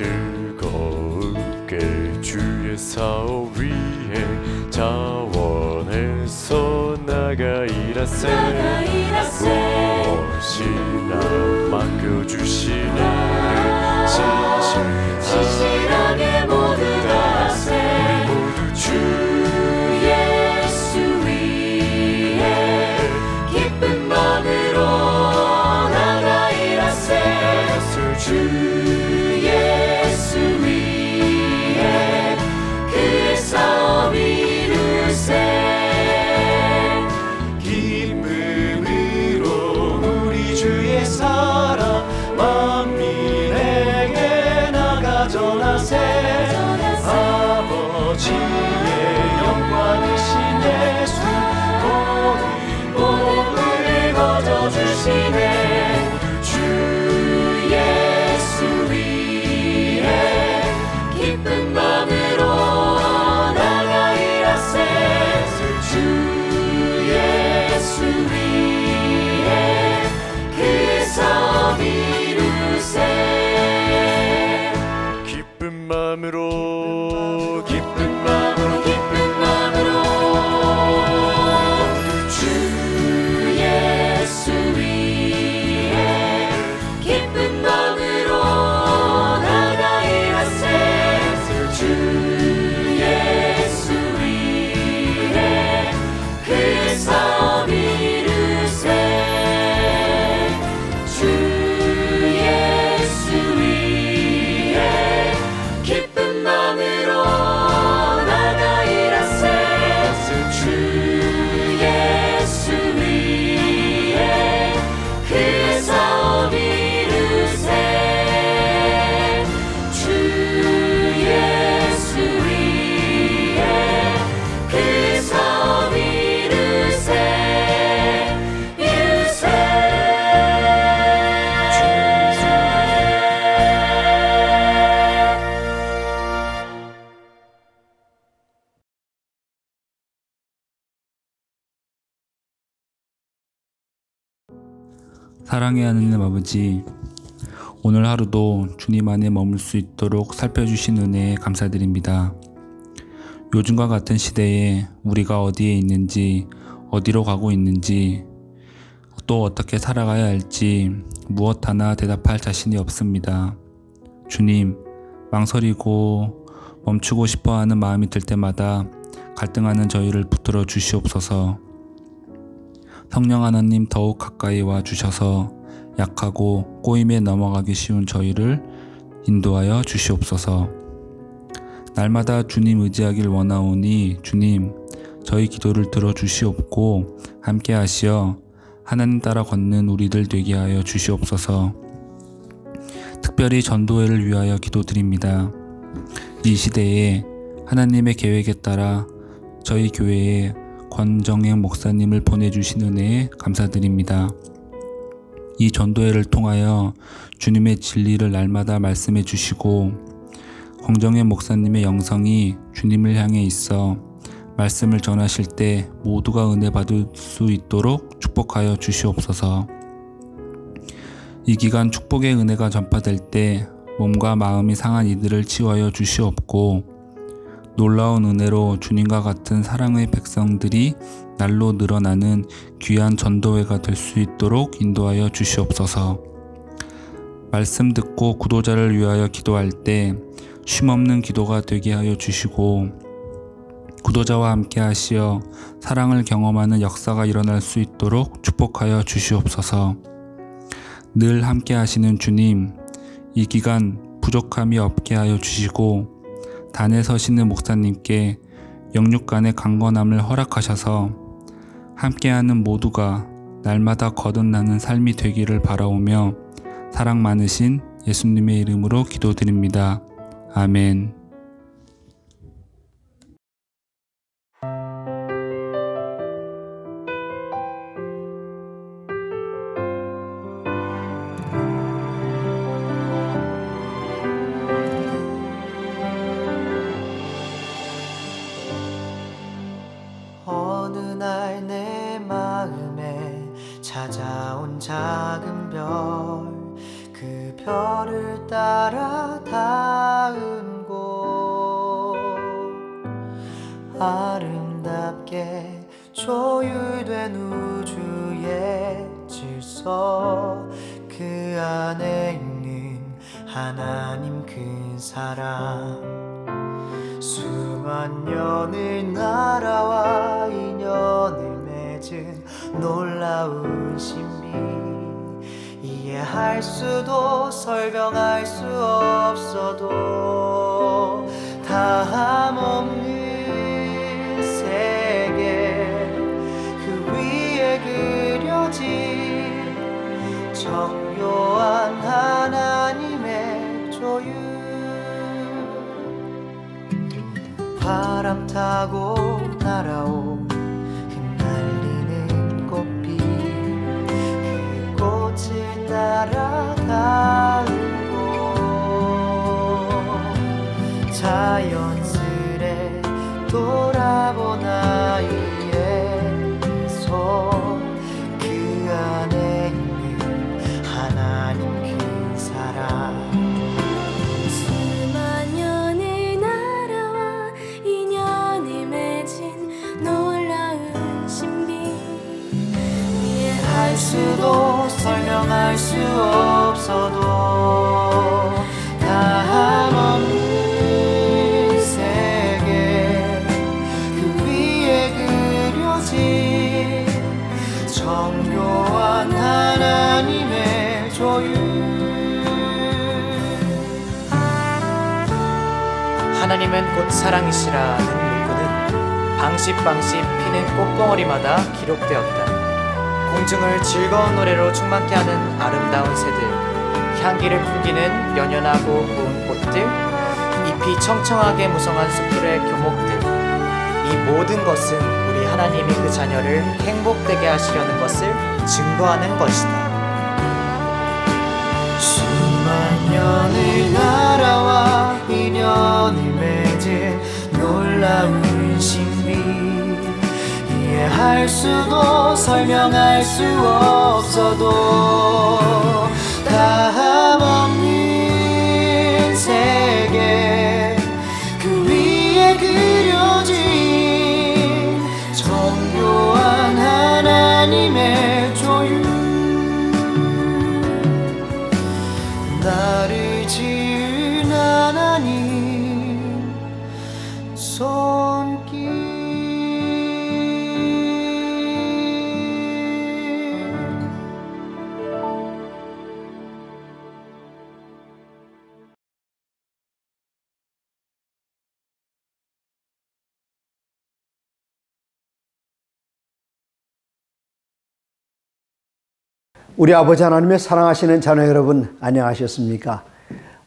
즐거울게 주의 사업 위해 자원해서 나가 일하세 무엇이나 맡겨주시니 신실하게 모두 다 하세 우리 모두 주 예수 위에 기쁜 마음으로 나가 일하세 주 예수 위에 그의 사업 이루세 기쁨으로 우리 주의 사랑 만민에게 나가 전하세 아버지의 영광이신 예수 모든 복을 거저주시네 주 예수 위에 기쁜 마음으로 나가 일하세 주 예수 위에 그의 사업 이루세 기쁜 마음으로 주 예수 위에 기쁜 마음으로 나가 일하세 주 예수 위에 그의 사업 이루세 주 예수 위에 기쁜 마음으로 나가 일하세 주 예수 위에 그의 사업 이루세 주 예수 위에 그의 사업 이루세 사랑의 하느님 아버지, 오늘 하루도 주님 안에 머물 수 있도록 살펴주신 은혜에 감사드립니다. 요즘과 같은 시대에 우리가 어디에 있는지, 어디로 가고 있는지, 또 어떻게 살아가야 할지 무엇 하나 대답할 자신이 없습니다. 주님, 망설이고 멈추고 싶어하는 마음이 들 때마다 갈등하는 저희를 붙들어 주시옵소서. 성령 하나님 더욱 가까이 와 주셔서 약하고 꼬임에 넘어가기 쉬운 저희를 인도하여 주시옵소서. 날마다 주님 의지하길 원하오니 주님, 저희 기도를 들어 주시옵고 함께 하시어 하나님 따라 걷는 우리들 되게 하여 주시옵소서. 특별히 전도회를 위하여 기도드립니다. 이 시대에 하나님의 계획에 따라 저희 교회에 권정행 목사님을 보내주신 은혜에 감사드립니다. 이 전도회를 통하여 주님의 진리를 날마다 말씀해 주시고 권정행 목사님의 영성이 주님을 향해 있어 말씀을 전하실 때 모두가 은혜 받을 수 있도록 축복하여 주시옵소서. 이 기간 축복의 은혜가 전파될 때 몸과 마음이 상한 이들을 치유하여 주시옵고 놀라운 은혜로 주님과 같은 사랑의 백성들이 날로 늘어나는 귀한 전도회가 될 수 있도록 인도하여 주시옵소서. 말씀 듣고 구도자를 위하여 기도할 때 쉼없는 기도가 되게 하여 주시고 구도자와 함께 하시어 사랑을 경험하는 역사가 일어날 수 있도록 축복하여 주시옵소서. 늘 함께 하시는 주님, 이 기간 부족함이 없게 하여 주시고 단에 서시는 목사님께 영육간의 강건함을 허락하셔서 함께하는 모두가 날마다 거듭나는 삶이 되기를 바라오며 사랑 많으신 예수님의 이름으로 기도드립니다. 아멘. 찾아온 작은 별, 그 별을 따라 닿은 곳 아름답게 조율된 우주의 질서 그 안에 있는 하나님 그 사랑 수만 년을 나라와 인연을 맺은 놀라운 신비 이해할 수도 설명할 수 없어도 다함없는 세계 그 위에 그려진 정교한 하나님의 조율 바람 타고 날아온 흩날리는 꽃빛 그 꽃을 따라가는 곳 자연스레 돌아본 아이의 미소 그 안에 있는 하나님 그 사랑 수만 년을 날아와 인연을 맺은 놀라운 신비 이해할 수도 설명할 수 없어도 다함없는 세계 그 위에 그려진 정교한 하나님의 조율 하나님은 곧 사랑이시라는 문구는 방식방식 피는 꽃봉오리마다 기록되었다. 공중을 즐거운 노래로 충만케 하는 아름다운 새들, 향기를 풍기는 연연하고 고운 꽃들, 잎이 청청하게 무성한 숲들의 교목들, 이 모든 것은 우리 하나님이 그 자녀를 행복되게 하시려는 것을 증거하는 것이다. 수만 년을 날아와 인연을 맺은 놀라운 신비 이해할 수도 설명할 수 없어도 다함없는 세계 그 위에 그려진 정교한 하나님의 조율 나를 지은 하나님 손길 우리 아버지 하나님의 사랑하시는 자녀 여러분 안녕하셨습니까?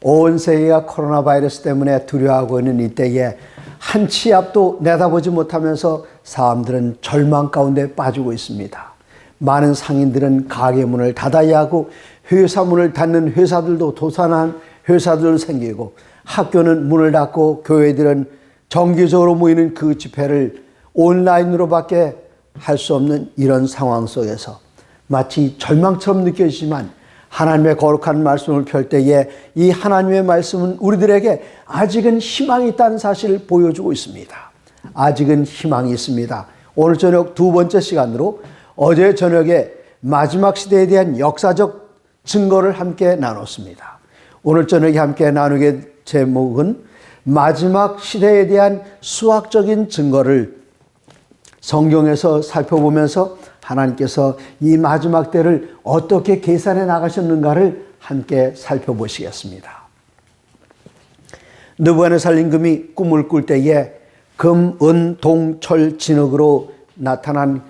온 세계가 코로나 바이러스 때문에 두려워하고 있는 이때에 한 치 앞도 내다보지 못하면서 사람들은 절망 가운데 빠지고 있습니다. 많은 상인들은 가게 문을 닫아야 하고 회사 문을 닫는 회사들도 도산한 회사들 생기고 학교는 문을 닫고 교회들은 정기적으로 모이는 그 집회를 온라인으로밖에 할 수 없는 이런 상황 속에서 마치 절망처럼 느껴지지만 하나님의 거룩한 말씀을 펼 때에 이 하나님의 말씀은 우리들에게 아직은 희망이 있다는 사실을 보여주고 있습니다. 아직은 희망이 있습니다. 오늘 저녁 두 번째 시간으로 어제 저녁에 마지막 시대에 대한 역사적 증거를 함께 나눴습니다. 오늘 저녁에 함께 나누게 제목은 마지막 시대에 대한 수학적인 증거를 성경에서 살펴보면서 하나님께서 이 마지막 때를 어떻게 계산해 나가셨는가를 함께 살펴보시겠습니다. 느부갓네살 임금이 꿈을 꿀 때에 금, 은, 동, 철, 진흙으로 나타난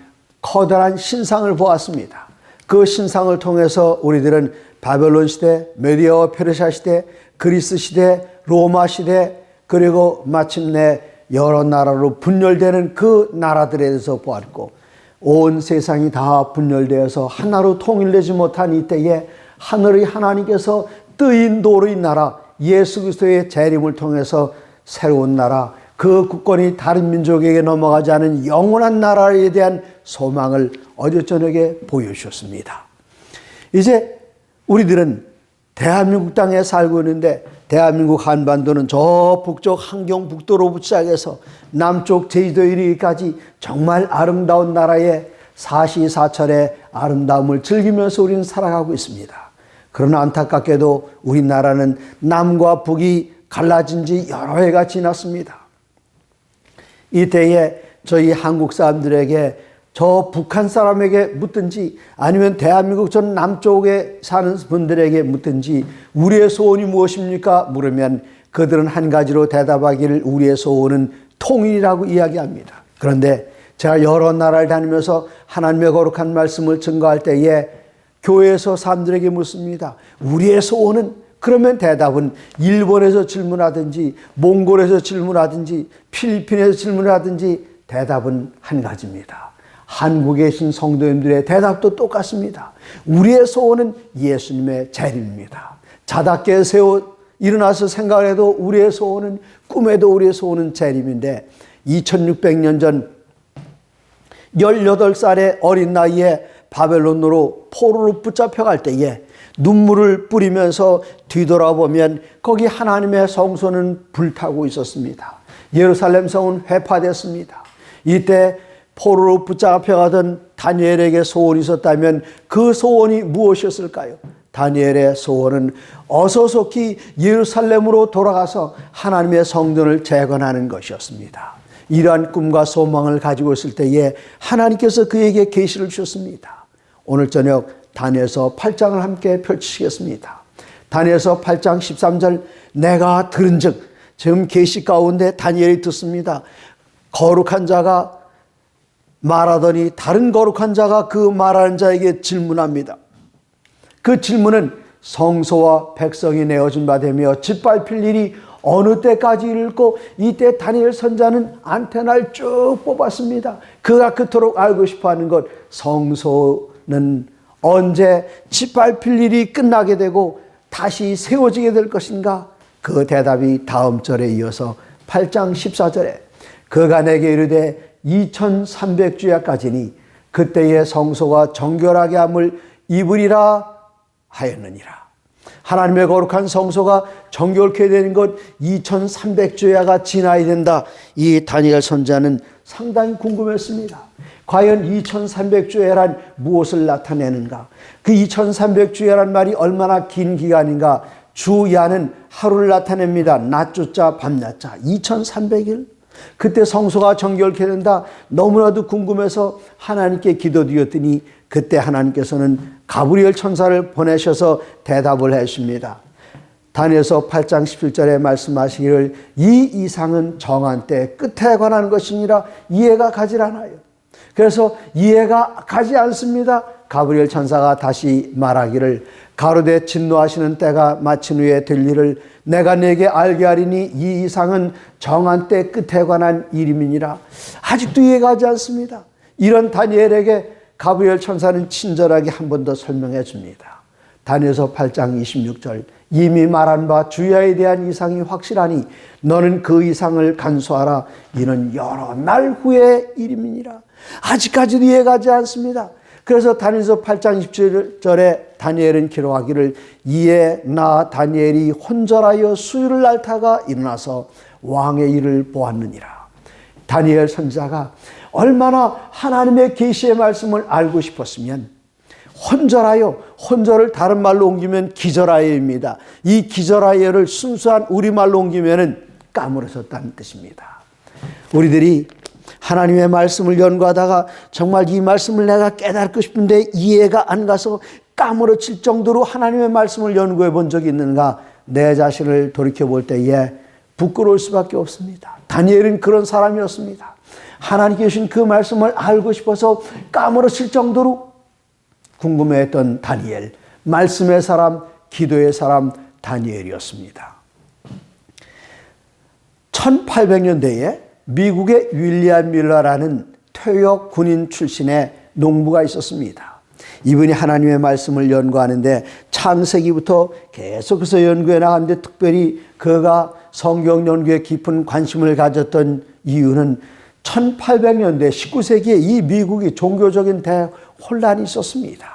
커다란 신상을 보았습니다. 그 신상을 통해서 우리들은 바벨론 시대, 메디아와 페르시아 시대, 그리스 시대, 로마 시대, 그리고 마침내 여러 나라로 분열되는 그 나라들에 대해서 보았고 온 세상이 다 분열되어서 하나로 통일되지 못한 이때에 하늘의 하나님께서 뜨인 도의 나라 예수 그리스도의 재림을 통해서 새로운 나라 그 국권이 다른 민족에게 넘어가지 않은 영원한 나라에 대한 소망을 어제 저녁에 보여주셨습니다. 이제 우리들은 대한민국 땅에 살고 있는데 대한민국 한반도는 저 북쪽 함경북도로부터 시작해서 남쪽 제주도에 이르기까지 정말 아름다운 나라의 사시사철의 아름다움을 즐기면서 우리는 살아가고 있습니다. 그러나 안타깝게도 우리나라는 남과 북이 갈라진 지 여러 해가 지났습니다. 이때에 저희 한국 사람들에게 저 북한 사람에게 묻든지 아니면 대한민국 전 남쪽에 사는 분들에게 묻든지 우리의 소원이 무엇입니까? 물으면 그들은 한 가지로 대답하기를 우리의 소원은 통일이라고 이야기합니다. 그런데 제가 여러 나라를 다니면서 하나님의 거룩한 말씀을 증거할 때에 교회에서 사람들에게 묻습니다. 우리의 소원은? 그러면 대답은 일본에서 질문하든지 몽골에서 질문하든지 필리핀에서 질문하든지 대답은 한 가지입니다. 한국에 계신 성도님들의 대답도 똑같습니다. 우리의 소원은 예수님의 재림입니다. 자다 깨세워 일어나서 생각을 해도 우리의 소원은, 꿈에도 우리의 소원은 재림인데 2600년 전 18살의 어린 나이에 바벨론으로 포로로 붙잡혀갈 때에 눈물을 뿌리면서 뒤돌아보면 거기 하나님의 성소는 불타고 있었습니다. 예루살렘 성은 회파됐습니다. 이때 포로로 붙잡혀가던 다니엘에게 소원이 있었다면 그 소원이 무엇이었을까요? 다니엘의 소원은 어서속히 예루살렘으로 돌아가서 하나님의 성전을 재건하는 것이었습니다. 이러한 꿈과 소망을 가지고 있을 때에 하나님께서 그에게 계시를 주셨습니다. 오늘 저녁 다니엘서 8장을 함께 펼치시겠습니다. 다니엘서 8장 13절 내가 들은즉, 지금 계시 가운데 다니엘이 듣습니다. 거룩한 자가 말하더니 다른 거룩한 자가 그 말하는 자에게 질문합니다. 그 질문은 성소와 백성이 내어준 바 되며 짓밟힐 일이 어느 때까지 이를고, 이때 다니엘 선자는 안테나를 쭉 뽑았습니다. 그가 그토록 알고 싶어하는 것, 성소는 언제 짓밟힐 일이 끝나게 되고 다시 세워지게 될 것인가? 그 대답이 다음 절에 이어서 8장 14절에 그가 내게 이르되 2300주야까지니 그때의 성소가 정결하게 함을 입으리라 하였느니라. 하나님의 거룩한 성소가 정결케 되는 것 2300주야가 지나야 된다. 이 다니엘 선자는 상당히 궁금했습니다. 과연 2300주야란 무엇을 나타내는가? 그 2300주야란 말이 얼마나 긴 기간인가? 주야는 하루를 나타냅니다. 낮주자 밤낮자 2300일. 그때 성소가 정결케 된다. 너무나도 궁금해서 하나님께 기도드렸더니 그때 하나님께서는 가브리엘 천사를 보내셔서 대답을 하십니다. 다니엘서 8장 17절에 말씀하시기를 이 이상은 정한 때 끝에 관한 것이니라 이해가 가질 않아요. 그래서 이해가 가지 않습니다. 가브리엘 천사가 다시 말하기를 가로되 진노하시는 때가 마친 후에 될 일을 내가 네게 알게 하리니 이 이상은 정한 때 끝에 관한 일임이니라. 아직도 이해가 가지 않습니다. 이런 다니엘에게 가브리엘 천사는 친절하게 한 번 더 설명해 줍니다. 다니엘서 8장 26절 이미 말한 바 주야에 대한 이상이 확실하니 너는 그 이상을 간수하라. 이는 여러 날 후의 일임이니라. 아직까지도 이해가지 않습니다. 그래서 다니엘서 8장 27절에 다니엘은 기록하기를 이에 나 다니엘이 혼절하여 수유를 앓다가 일어나서 왕의 일을 보았느니라. 다니엘 선지자가 얼마나 하나님의 계시의 말씀을 알고 싶었으면 혼절하여, 혼절을 다른 말로 옮기면 기절하여입니다. 이 기절하여를 순수한 우리말로 옮기면 까무러졌다는 뜻입니다. 우리들이 하나님의 말씀을 연구하다가 정말 이 말씀을 내가 깨닫고 싶은데 이해가 안 가서 까무러칠 정도로 하나님의 말씀을 연구해 본 적이 있는가? 내 자신을 돌이켜볼 때에 부끄러울 수밖에 없습니다. 다니엘은 그런 사람이었습니다. 하나님께 주신 그 말씀을 알고 싶어서 까무러칠 정도로 궁금해했던 다니엘, 말씀의 사람, 기도의 사람 다니엘이었습니다. 1800년대에 미국의 윌리엄 밀러라는 퇴역 군인 출신의 농부가 있었습니다. 이분이 하나님의 말씀을 연구하는데 창세기부터 계속해서 연구해 나가는데 특별히 그가 성경 연구에 깊은 관심을 가졌던 이유는 1800년대 19세기에 이 미국이 종교적인 대혼란이 있었습니다.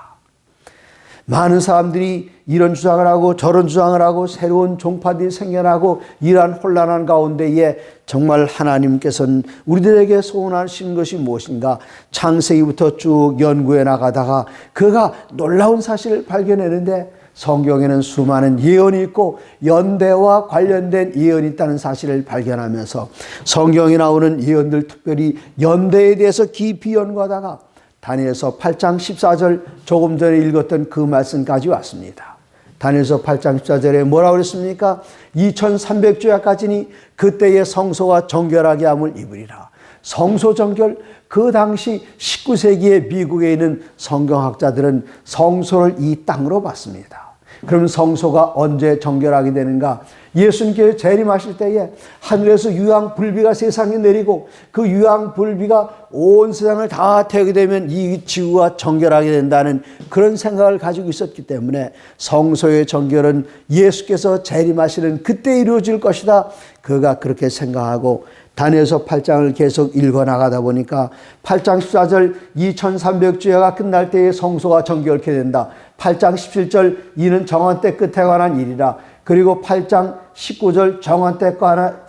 많은 사람들이 이런 주장을 하고 저런 주장을 하고 새로운 종파들이 생겨나고 이러한 혼란한 가운데에 정말 하나님께서는 우리들에게 소원하시는 것이 무엇인가? 창세기부터 쭉 연구해 나가다가 그가 놀라운 사실을 발견했는데 성경에는 수많은 예언이 있고 연대와 관련된 예언이 있다는 사실을 발견하면서 성경에 나오는 예언들, 특별히 연대에 대해서 깊이 연구하다가 다니엘서 8장 14절 조금 전에 읽었던 그 말씀까지 왔습니다. 다니엘서 8장 14절에 뭐라고 그랬습니까? 2300주야까지니 그때의 성소가 정결하게 함을 입으리라. 성소 정결, 그 당시 19세기의 미국에 있는 성경학자들은 성소를 이 땅으로 봤습니다. 그럼 성소가 언제 정결하게 되는가? 예수님께서 재림하실 때에 하늘에서 유황불비가 세상에 내리고 그 유황불비가 온 세상을 다 태우게 되면 이 지구가 정결하게 된다는 그런 생각을 가지고 있었기 때문에 성소의 정결은 예수께서 재림하시는 그때 이루어질 것이다. 그가 그렇게 생각하고 다니엘서 8장을 계속 읽어나가다 보니까 8장 14절 2300주야가 끝날 때에 성소가 정결케 된다. 8장 17절 이는 정한 때 끝에 관한 일이라. 그리고 8장 19절 정한 때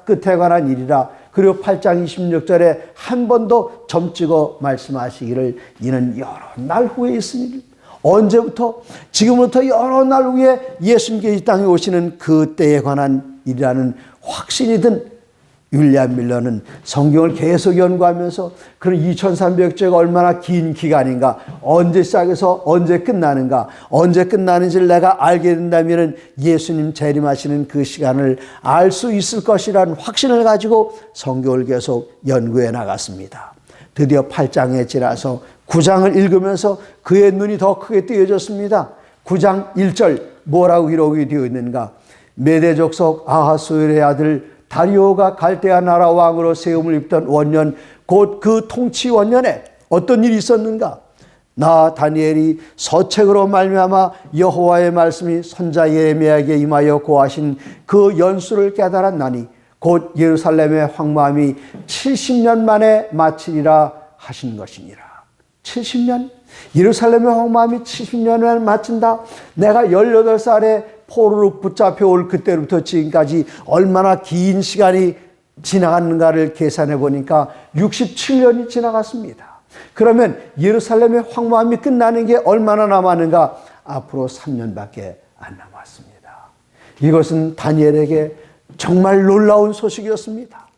끝에 관한 일이라. 그리고 8장 26절에 한 번 더 점찍어 말씀하시기를 이는 여러 날 후에 있으니 언제부터? 지금부터 여러 날 후에 예수님께 이 땅에 오시는 그 때에 관한 일이라는 확신이 든 윌리엄 밀러는 성경을 계속 연구하면서 그런 2300주가 얼마나 긴 기간인가, 언제 시작해서 언제 끝나는가, 언제 끝나는지를 내가 알게 된다면 예수님 재림하시는 그 시간을 알 수 있을 것이라는 확신을 가지고 성경을 계속 연구해 나갔습니다. 드디어 8장에 지나서 9장을 읽으면서 그의 눈이 더 크게 뜨여졌습니다. 9장 1절 뭐라고 기록이 되어 있는가? 메대 족속 아하수엘의 아들 다리오가 갈대아 나라 왕으로 세움을 입던 원년 곧 그 통치 원년에 어떤 일이 있었는가? 나 다니엘이 서책으로 말미암아 여호와의 말씀이 선자 예레미야에게 임하여 고하신 그 연수를 깨달았나니 곧 예루살렘의 황무함이 70년 만에 마치리라 하신 것이니라. 70년? 예루살렘의 황무함이 70년 만에 마친다? 내가 18살에 포로로 붙잡혀 올 그때부터 지금까지 얼마나 긴 시간이 지나갔는가를 계산해 보니까 67년이 지나갔습니다. 그러면 예루살렘의 황무함이 끝나는 게 얼마나 남았는가? 앞으로 3년밖에 안 남았습니다. 이것은 다니엘에게 정말 놀라운 소식이었습니다.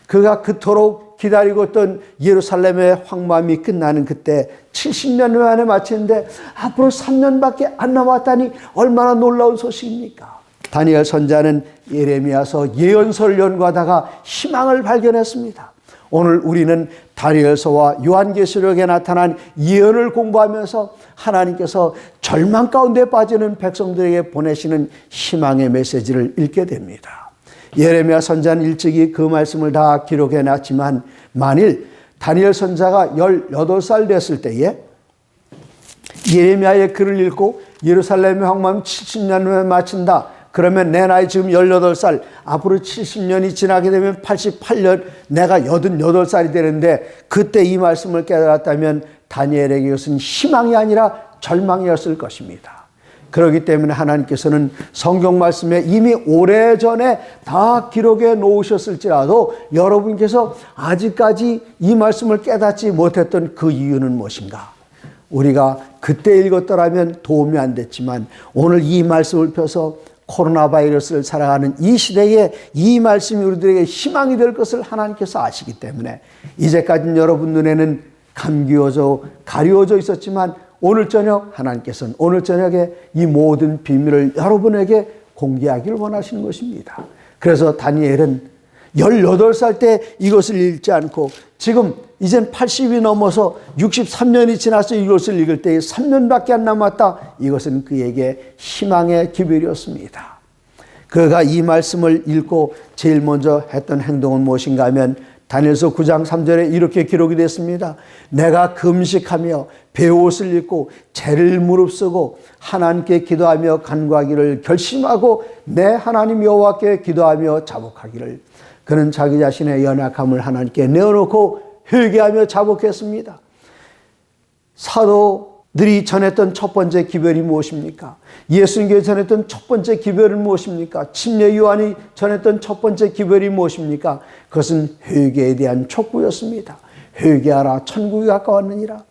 그가 그토록 기다리고 있던 예루살렘의 황무함이 끝나는 그때 70년 만에 마치는데 앞으로 3년밖에 안 남았다니 얼마나 놀라운 소식입니까? 다니엘 선자는 예레미야서 예언서를 연구하다가 희망을 발견했습니다. 오늘 우리는 다니엘서와 요한계시록에 나타난 예언을 공부하면서 하나님께서 절망 가운데 빠지는 백성들에게 보내시는 희망의 메시지를 읽게 됩니다. 예레미야 선자는 일찍이 그 말씀을 다 기록해 놨지만 만일 다니엘 선자가 18살 됐을 때에 예레미야의 글을 읽고 예루살렘의 황무함 70년 후에 마친다. 그러면 내 나이 지금 18살, 앞으로 70년이 지나게 되면 88년, 내가 88살이 되는데 그때 이 말씀을 깨달았다면 다니엘에게 이것은 희망이 아니라 절망이었을 것입니다. 그렇기 때문에 하나님께서는 성경 말씀에 이미 오래전에 다 기록해 놓으셨을지라도 여러분께서 아직까지 이 말씀을 깨닫지 못했던 그 이유는 무엇인가? 우리가 그때 읽었더라면 도움이 안 됐지만 오늘 이 말씀을 펴서 코로나 바이러스를 살아가는 이 시대에 이 말씀이 우리들에게 희망이 될 것을 하나님께서 아시기 때문에 이제까지는 여러분 눈에는 감기워져 가려워져 있었지만 오늘 저녁 하나님께서는 오늘 저녁에 이 모든 비밀을 여러분에게 공개하기를 원하시는 것입니다. 그래서 다니엘은 18살 때 이것을 읽지 않고 지금 이젠 80이 넘어서 63년이 지나서 이것을 읽을 때에 3년밖에 안 남았다. 이것은 그에게 희망의 기별이었습니다. 그가 이 말씀을 읽고 제일 먼저 했던 행동은 무엇인가 하면 다니엘서 9장 3절에 이렇게 기록이 됐습니다. 내가 금식하며 베옷을 입고 죄를 무릅쓰고 하나님께 기도하며 간구하기를 결심하고 내 하나님 여호와께 기도하며 자복하기를. 그는 자기 자신의 연약함을 하나님께 내어놓고 회개하며 자복했습니다. 사도 전했던 첫 번째 기별이 무엇입니까? 예수님께 전했던 첫 번째 기별은 무엇입니까? 침례 요한이 전했던 첫 번째 기별이 무엇입니까? 그것은 회개에 대한 촉구였습니다. 회개하라, 천국이 가까웠느니라.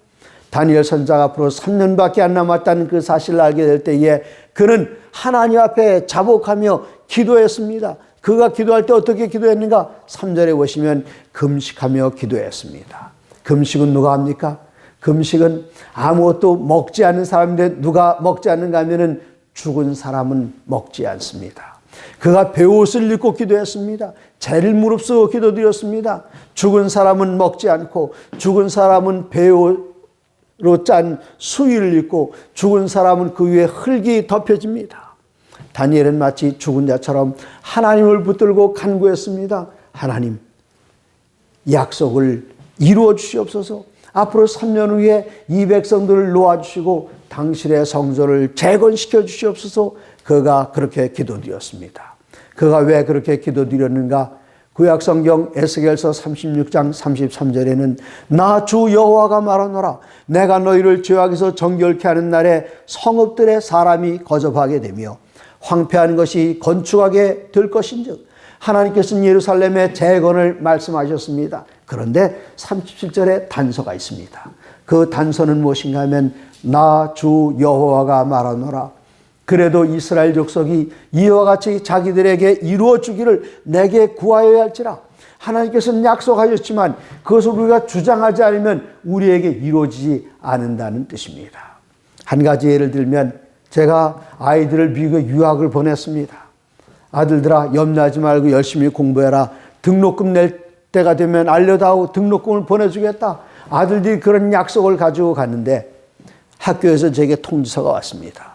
다니엘 선지자가 앞으로 3년밖에 안 남았다는 그 사실을 알게 될 때에 그는 하나님 앞에 자복하며 기도했습니다. 그가 기도할 때 어떻게 기도했는가? 3절에 보시면 금식하며 기도했습니다. 금식은 누가 합니까? 금식은 아무것도 먹지 않는 사람인데 누가 먹지 않는가 하면은 죽은 사람은 먹지 않습니다. 그가 베옷을 입고 기도했습니다. 재를 무릅쓰고 기도드렸습니다. 죽은 사람은 먹지 않고 죽은 사람은 베옷으로 짠 수의를 입고 죽은 사람은 그 위에 흙이 덮여집니다. 다니엘은 마치 죽은 자처럼 하나님을 붙들고 간구했습니다. 하나님, 약속을 이루어 주시옵소서. 앞으로 3년 후에 이 백성들을 놓아주시고 당신의 성전을 재건시켜 주시옵소서. 그가 그렇게 기도드렸습니다. 그가 왜 그렇게 기도드렸는가? 구약성경 에스겔서 36장 33절에는 나 주 여호와가 말하노라 내가 너희를 죄악에서 정결케 하는 날에 성읍들의 사람이 거접하게 되며 황폐한 것이 건축하게 될 것인즉 하나님께서는 예루살렘의 재건을 말씀하셨습니다. 그런데 37절에 단서가 있습니다. 그 단서는 무엇인가 하면 나 주 여호와가 말하노라 그래도 이스라엘 족속이 이와 같이 자기들에게 이루어 주기를 내게 구하여야 할지라. 하나님께서는 약속하셨지만 그것을 우리가 주장하지 않으면 우리에게 이루어지지 않는다는 뜻입니다. 한 가지 예를 들면 제가 아이들을 미국에 유학을 보냈습니다. 아들들아 염려하지 말고 열심히 공부해라. 등록금 낼 때가 되면 알려다오. 등록금을 보내주겠다. 아들들이 그런 약속을 가지고 갔는데 학교에서 제게 통지서가 왔습니다.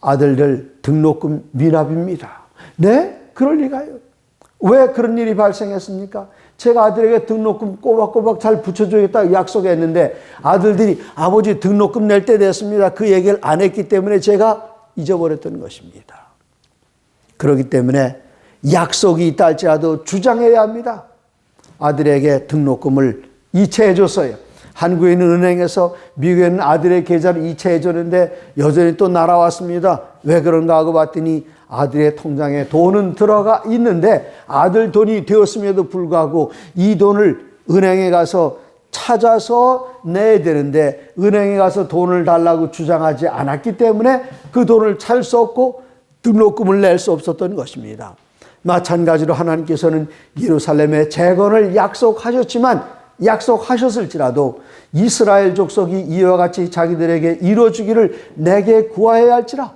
아들들 등록금 미납입니다. 네? 그럴 리가요. 왜 그런 일이 발생했습니까? 제가 아들에게 등록금 꼬박꼬박 잘 붙여주겠다 약속했는데 아들들이 아버지 등록금 낼 때 됐습니다. 그 얘기를 안 했기 때문에 제가 잊어버렸던 것입니다. 그렇기 때문에 약속이 있다 할지라도 주장해야 합니다. 아들에게 등록금을 이체해 줬어요. 한국에 있는 은행에서 미국에 있는 아들의 계좌를 이체해 줬는데 여전히 또 날아왔습니다. 왜 그런가 하고 봤더니 아들의 통장에 돈은 들어가 있는데 아들 돈이 되었음에도 불구하고 이 돈을 은행에 가서 찾아서 내야 되는데 은행에 가서 돈을 달라고 주장하지 않았기 때문에 그 돈을 찾을 수 없고 등록금을 낼 수 없었던 것입니다. 마찬가지로 하나님께서는 예루살렘의 재건을 약속하셨을지라도 이스라엘 족속이 이와 같이 자기들에게 이루어주기를 내게 구하여야 할지라.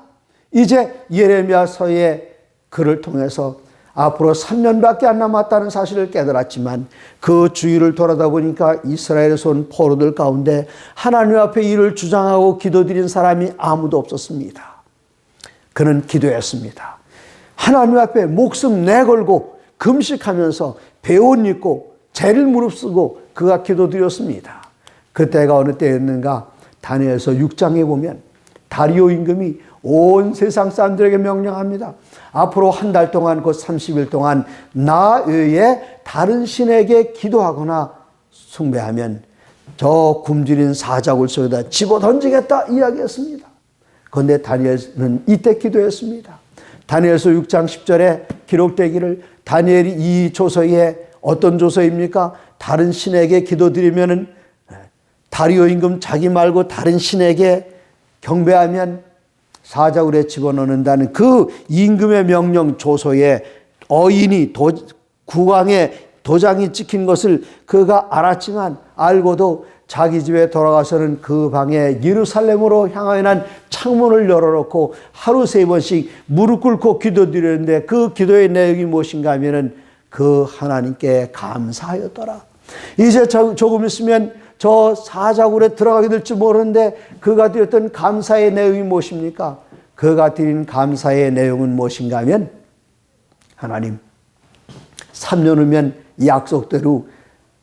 이제 예레미야서의 글을 통해서 앞으로 3년밖에 안 남았다는 사실을 깨달았지만 그 주위를 돌아다 보니까 이스라엘에서 온 포로들 가운데 하나님 앞에 이를 주장하고 기도드린 사람이 아무도 없었습니다. 그는 기도했습니다. 하나님 앞에 목숨 내걸고 금식하면서 배옷 입고 재를 무릅쓰고 그가 기도드렸습니다. 그때가 어느 때였는가? 다니엘서 6장에 보면 다리오 임금이 온 세상 사람들에게 명령합니다. 앞으로 한 달 동안 곧 30일 동안 나 외에 다른 신에게 기도하거나 숭배하면 저 굶주린 사자굴 속에다 집어던지겠다 이야기했습니다. 그런데 다니엘은 이때 기도했습니다. 다니엘서 6장 10절에 기록되기를 다니엘이 이 조서에 어떤 조서입니까? 다른 신에게 기도드리면은 다리오 임금 자기 말고 다른 신에게 경배하면 사자굴에 집어넣는다는 그 임금의 명령 조서에 어인이 국왕의 도장이 찍힌 것을 그가 알았지만 알고도 자기 집에 돌아가서는 그 방에 예루살렘으로 향하여 난 창문을 열어놓고 하루 3번씩 무릎 꿇고 기도드렸는데 그 기도의 내용이 무엇인가 하면은 그 하나님께 감사하였더라. 이제 조금 있으면 저 사자굴에 들어가게 될지 모르는데 그가 드렸던 감사의 내용이 무엇입니까? 그가 드린 감사의 내용은 무엇인가 하면 하나님 3년 후면 약속대로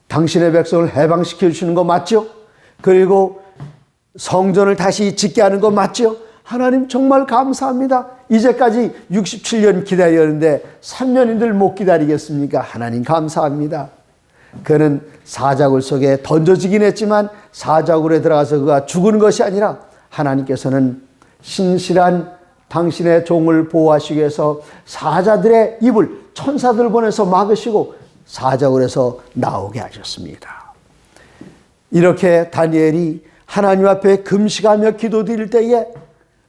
당신의 백성을 해방시켜 주시는 거 맞죠? 그리고 성전을 다시 짓게 하는 거 맞죠? 하나님 정말 감사합니다. 이제까지 67년 기다렸는데 3년인들 못 기다리겠습니까? 하나님 감사합니다. 그는 사자굴 속에 던져지긴 했지만 사자굴에 들어가서 그가 죽은 것이 아니라 하나님께서는 신실한 당신의 종을 보호하시기 위해서 사자들의 입을 천사들 보내서 막으시고 사자굴에서 나오게 하셨습니다. 이렇게 다니엘이 하나님 앞에 금식하며 기도드릴 때에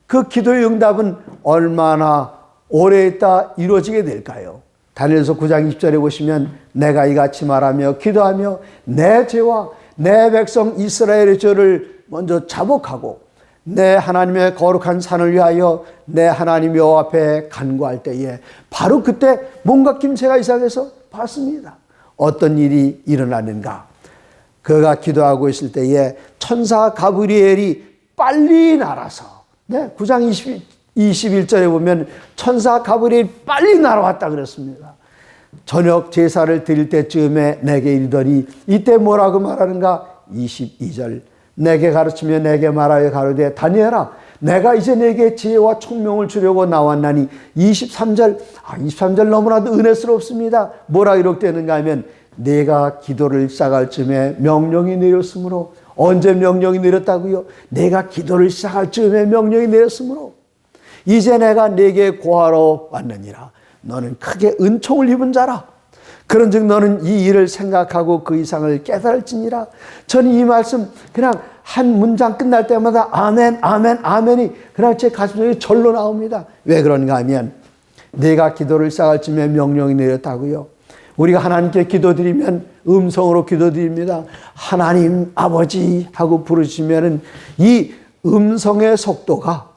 그 기도의 응답은 얼마나 오래 있다 이루어지게 될까요? 다니엘서 9장 20절에 보시면 내가 이같이 말하며 기도하며 내 죄와 내 백성 이스라엘의 죄를 먼저 자복하고 내 하나님의 거룩한 산을 위하여 내 하나님 여호와 앞에 간구할 때에 바로 그때 뭔가 김새가 이상해서 봤습니다. 어떤 일이 일어나는가? 그가 기도하고 있을 때에 천사 가브리엘이 빨리 날아서 9장 21절에 보면 천사 가브리엘이 빨리 날아왔다 그랬습니다. 저녁 제사를 드릴 때쯤에 내게 이르더니 이때 뭐라고 말하는가? 22절 내게 가르치며 내게 말하여 가로되 다니엘아 내가 이제 내게 지혜와 총명을 주려고 나왔나니 23절 너무나도 은혜스럽습니다. 뭐라 기록되는가 하면 내가 기도를 시작할 즈음에 명령이 내렸으므로 언제 명령이 내렸다고요? 내가 기도를 시작할 즈음에 명령이 내렸으므로 이제 내가 네게 고하러 왔느니라. 너는 크게 은총을 입은 자라. 그런즉 너는 이 일을 생각하고 그 이상을 깨달을지니라. 저는 이 말씀 그냥 한 문장 끝날 때마다 아멘 아멘 아멘이 그냥 제 가슴속에 절로 나옵니다. 왜 그런가 하면 내가 기도를 시작할 즈음에 명령이 내렸다고요. 우리가 하나님께 기도드리면 음성으로 기도드립니다. 하나님 아버지 하고 부르시면은 이 음성의 속도가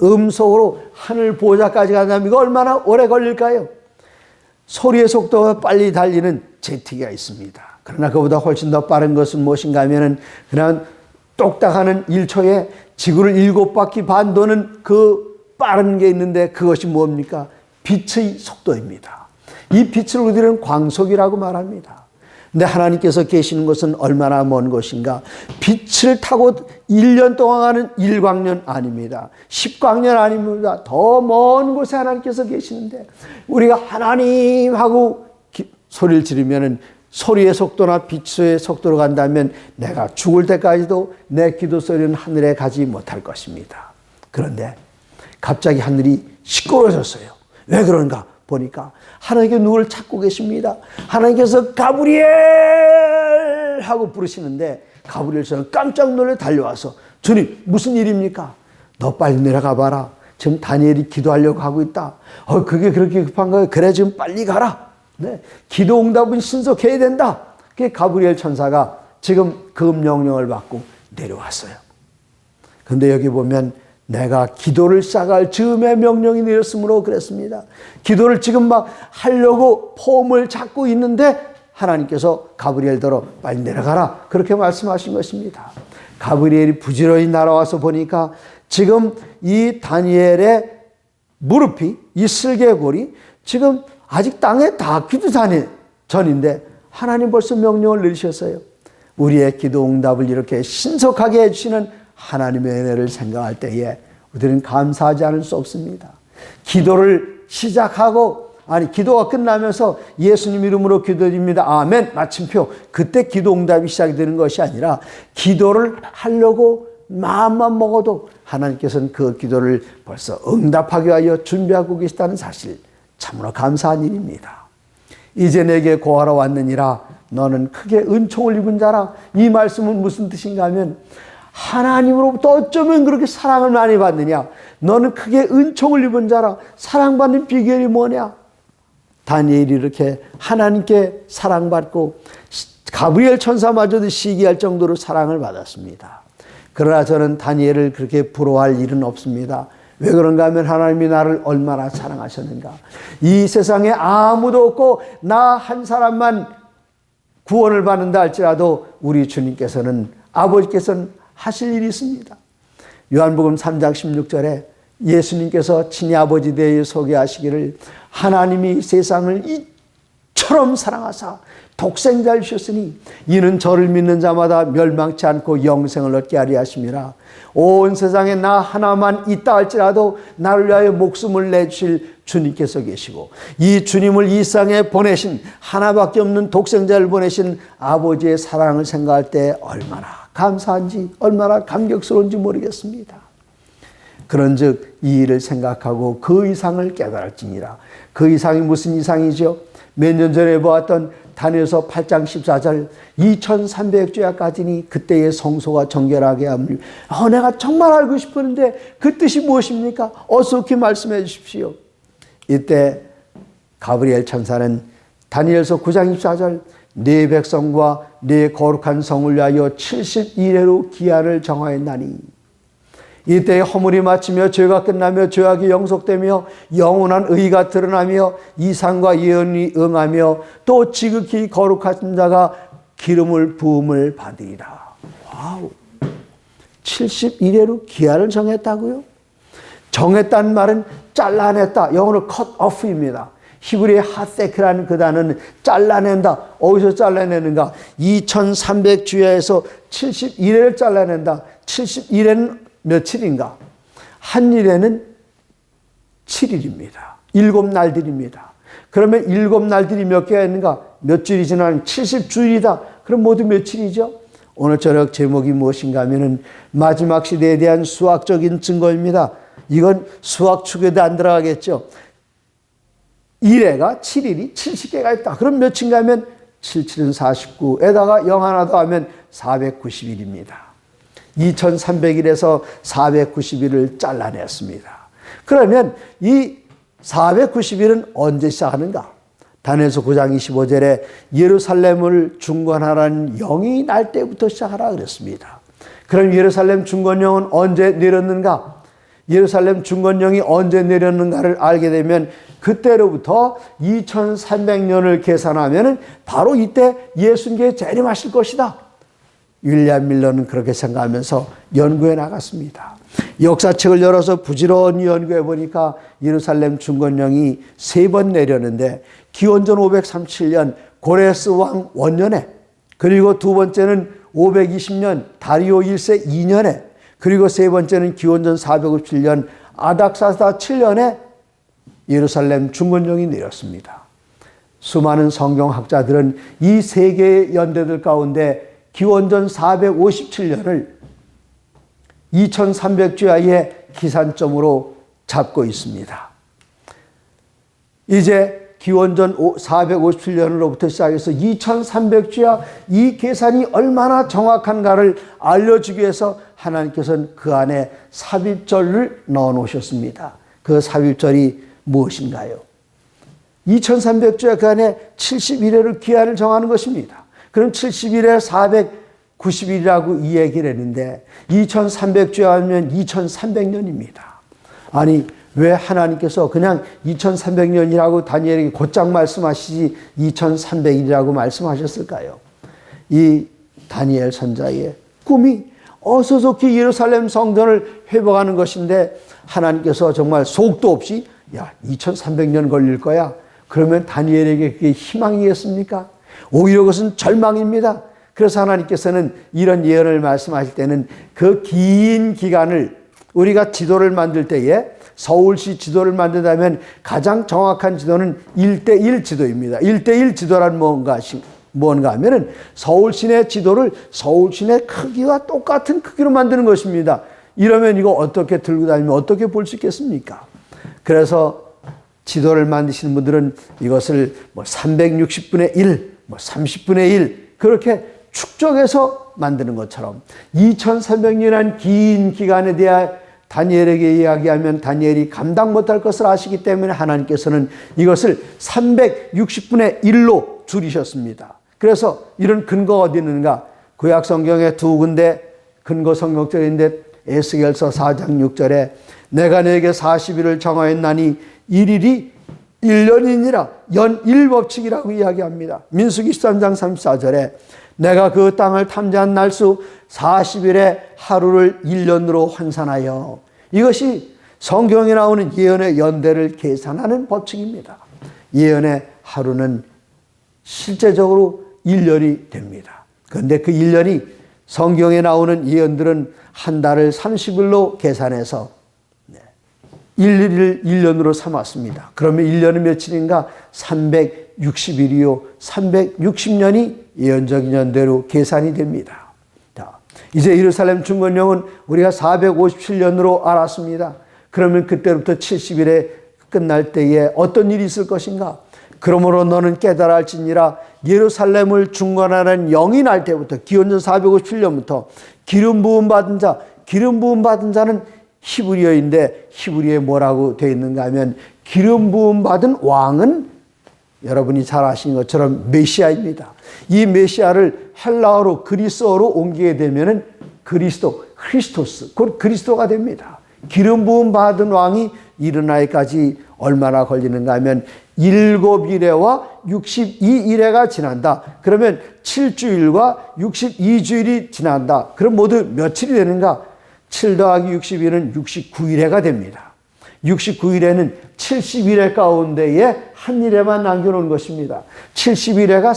음성으로 하늘 보좌까지 간다면 이거 얼마나 오래 걸릴까요? 소리의 속도가 빨리 달리는 제트기가 있습니다. 그러나 그보다 훨씬 더 빠른 것은 무엇인가 하면은 그냥 똑딱하는 1초에 지구를 7바퀴 반 도는 그 빠른 게 있는데 그것이 뭡니까? 빛의 속도입니다. 이 빛을 우리는 광속이라고 말합니다. 근데 하나님께서 계시는 것은 얼마나 먼 곳인가? 빛을 타고 1년 동안 가는 1광년 아닙니다. 10광년 아닙니다. 더 먼 곳에 하나님께서 계시는데 우리가 하나님 하고 소리를 지르면은 소리의 속도나 빛의 속도로 간다면 내가 죽을 때까지도 내 기도 소리는 하늘에 가지 못할 것입니다. 그런데 갑자기 하늘이 시끄러워졌어요. 왜 그런가? 보니까 하나님께 누구를 찾고 계십니다. 하나님께서 가브리엘 하고 부르시는데 가브리엘처럼 깜짝 놀래 달려와서 주님 무슨 일입니까? 너 빨리 내려가 봐라. 지금 다니엘이 기도하려고 하고 있다. 그게 그렇게 급한가요? 그래 지금 빨리 가라. 네, 기도 응답은 신속해야 된다. 그게 가브리엘 천사가 지금 그 명령을 받고 내려왔어요. 그런데 여기 보면 내가 기도를 시작할 즈음에 명령이 내렸으므로 그랬습니다. 기도를 지금 막 하려고 폼을 잡고 있는데 하나님께서 가브리엘더러 빨리 내려가라 그렇게 말씀하신 것입니다. 가브리엘이 부지런히 날아와서 보니까 지금 이 다니엘의 무릎이 이 슬개골이 지금 아직 땅에 닿기도 전인데 하나님 벌써 명령을 내리셨어요. 우리의 기도 응답을 이렇게 신속하게 해주시는 하나님의 은혜를 생각할 때에 우리는 감사하지 않을 수 없습니다. 기도를 시작하고 기도가 끝나면서 예수님 이름으로 기도드립니다. 아멘. 마침표. 그때 기도 응답이 시작이 되는 것이 아니라 기도를 하려고 마음만 먹어도 하나님께서는 그 기도를 벌써 응답하기 위하여 준비하고 계시다는 사실 참으로 감사한 일입니다. 이제 내게 고하러 왔느니라 너는 크게 은총을 입은 자라. 이 말씀은 무슨 뜻인가 하면 하나님으로부터 어쩌면 그렇게 사랑을 많이 받느냐? 너는 크게 은총을 입은 자라. 사랑받는 비결이 뭐냐? 다니엘이 이렇게 하나님께 사랑받고 가브리엘 천사마저도 시기할 정도로 사랑을 받았습니다. 그러나 저는 다니엘을 그렇게 부러워할 일은 없습니다. 왜 그런가 하면 하나님이 나를 얼마나 사랑하셨는가. 이 세상에 아무도 없고 나 한 사람만 구원을 받는다 할지라도 우리 주님께서는 아버지께서는 하실 일이 있습니다. 요한복음 3장 16절에 예수님께서 친히 아버지 대해 소개하시기를 하나님이 세상을 이처럼 사랑하사 독생자를 주셨으니 이는 저를 믿는 자마다 멸망치 않고 영생을 얻게 하리 하심이라. 온 세상에 나 하나만 있다 할지라도 나를 위하여 목숨을 내주실 주님께서 계시고 이 주님을 이 세상에 보내신 하나밖에 없는 독생자를 보내신 아버지의 사랑을 생각할 때 얼마나 감사한지 얼마나 감격스러운지 모르겠습니다. 그런즉 이 일을 생각하고 그 이상을 깨달을지니라. 그 이상이 무슨 이상이죠? 몇 년 전에 보았던 다니엘서 8장 14절 2300주야까지니 그때의 성소가 정결하게 함을 내가 정말 알고 싶었는데 그 뜻이 무엇입니까? 어서 이렇게 말씀해 주십시오. 이때 가브리엘 천사는 다니엘서 9장 24절 네 백성과 네 거룩한 성을 위하여 70일회로 기한을 정하였나니 이때 허물이 마치며 죄가 끝나며 죄악이 영속되며 영원한 의가 드러나며 이상과 예언이 응하며 또 지극히 거룩한 자가 기름을 부음을 받으리라. 와우, 71회로 기한을 정했다고요? 정했다는 말은 잘라냈다. 영어로 cut off입니다. 히브리의 하세크라는 그 단어는 잘라낸다. 어디서 잘라내는가? 2300주야에서 71회를 잘라낸다. 71회는 며칠인가? 한 일에는 7일입니다. 7날들입니다. 그러면 7날들이 몇 개가 있는가? 몇 주일이 지나면 70주일이다. 그럼 모두 며칠이죠? 오늘 저녁 제목이 무엇인가 하면은 마지막 시대에 대한 수학적인 증거입니다. 이건 수학 축에도 안 들어가겠죠. 1회가 7일이 70개가 있다. 그럼 몇인가 하면 77은 49에다가 0 하나 더 하면 490일입니다. 2300일에서 490일을 잘라냈습니다. 그러면 이 490일은 언제 시작하는가? 다니엘서 9장 25절에 예루살렘을 중건하라는 영이 날 때부터 시작하라 그랬습니다. 그럼 예루살렘 중건령은 언제 내렸는가? 예루살렘 중건령이 언제 내렸는가를 알게 되면 그때로부터 2300년을 계산하면 바로 이때 예수님께 재림하실 것이다. 윌리엄 밀러는 그렇게 생각하면서 연구해 나갔습니다. 역사책을 열어서 부지런히 연구해 보니까 예루살렘 중건령이 3번 내렸는데 기원전 537년 고레스 왕 원년에, 그리고 두 번째는 520년 다리오 1세 2년에, 그리고 세 번째는 기원전 457년 아닥사스다 7년에 예루살렘 중건령이 내렸습니다. 수많은 성경학자들은 이 세 개의 연대들 가운데 기원전 457년을 2300주야의 기산점으로 잡고 있습니다. 이제 기원전 457년으로부터 시작해서 2300주야 이 계산이 얼마나 정확한가를 알려주기 위해서 하나님께서는 그 안에 삽입절을 넣어 놓으셨습니다. 그 삽입절이 무엇인가요? 2300주야 그 안에 71회를 기한을 정하는 것입니다. 그럼 71회 490일이라고 이 얘기를 했는데 2300주야 하면 2300년입니다. 아니 왜 하나님께서 그냥 2300년이라고 다니엘에게 곧장 말씀하시지 2300일이라고 말씀하셨을까요? 이 다니엘 선자의 꿈이 어서 좋게 예루살렘 성전을 회복하는 것인데 하나님께서 정말 속도 없이 2300년 걸릴 거야. 그러면 다니엘에게 그게 희망이겠습니까? 오히려 그것은 절망입니다. 그래서 하나님께서는 이런 예언을 말씀하실 때는 그 긴 기간을 우리가 지도를 만들 때에 서울시 지도를 만든다면 가장 정확한 지도는 1:1 지도입니다. 1:1 지도란 뭔가 하면은 서울 시내 지도를 서울 시내 크기와 똑같은 크기로 만드는 것입니다. 이러면 이거 어떻게 들고 다니면 어떻게 볼 수 있겠습니까? 그래서 지도를 만드시는 분들은 이것을 360분의 1, 30분의 1 그렇게 축적해서 만드는 것처럼 2300년이라는 긴 기간에 대해 다니엘에게 이야기하면 다니엘이 감당 못할 것을 아시기 때문에 하나님께서는 이것을 360분의 1로 줄이셨습니다. 그래서 이런 근거가 어디 있는가? 구약 성경에 두 군데 근거 성경절인데 에스겔서 4장 6절에 내가 너에게 40일을 정하였나니 1일이 1년이니라 연일법칙이라고 이야기합니다. 민수기 13장 34절에 내가 그 땅을 탐지한 날수 40일의 하루를 1년으로 환산하여 이것이 성경에 나오는 예언의 연대를 계산하는 법칙입니다. 예언의 하루는 실제적으로 1년이 됩니다. 그런데 그 1년이 성경에 나오는 예언들은 한 달을 30일로 계산해서 1일을 1년으로 삼았습니다. 그러면 1년은 며칠인가? 360일이요. 360년이 예언적인 연대로 계산이 됩니다. 자, 이제 예루살렘 중건령은 우리가 457년으로 알았습니다. 그러면 그때부터 70일에 끝날 때에 어떤 일이 있을 것인가? 그러므로 너는 깨달아 할지니라 예루살렘을 중건하는 영이 날 때부터 기원전 457년부터 기름 부음 받은 자, 기름 부음 받은 자는 히브리어인데 히브리어에 뭐라고 되어 있는가 하면 기름 부음 받은 왕은 여러분이 잘 아시는 것처럼 메시아입니다. 이 메시아를 헬라어로 그리스어로 옮기게 되면은 그리스도, 크리스토스, 곧 그리스도가 됩니다. 기름 부음 받은 왕이 일어나기까지 얼마나 걸리는가 하면 7일에와 62일에가 지난다. 그러면 7주일과 62주일이 지난다. 그럼 모두 며칠이 되는가? 7 더하기 62는 69일에가 됩니다. 69일에는 70일에 가운데에 한 일에만 남겨놓은 것입니다. 70일에가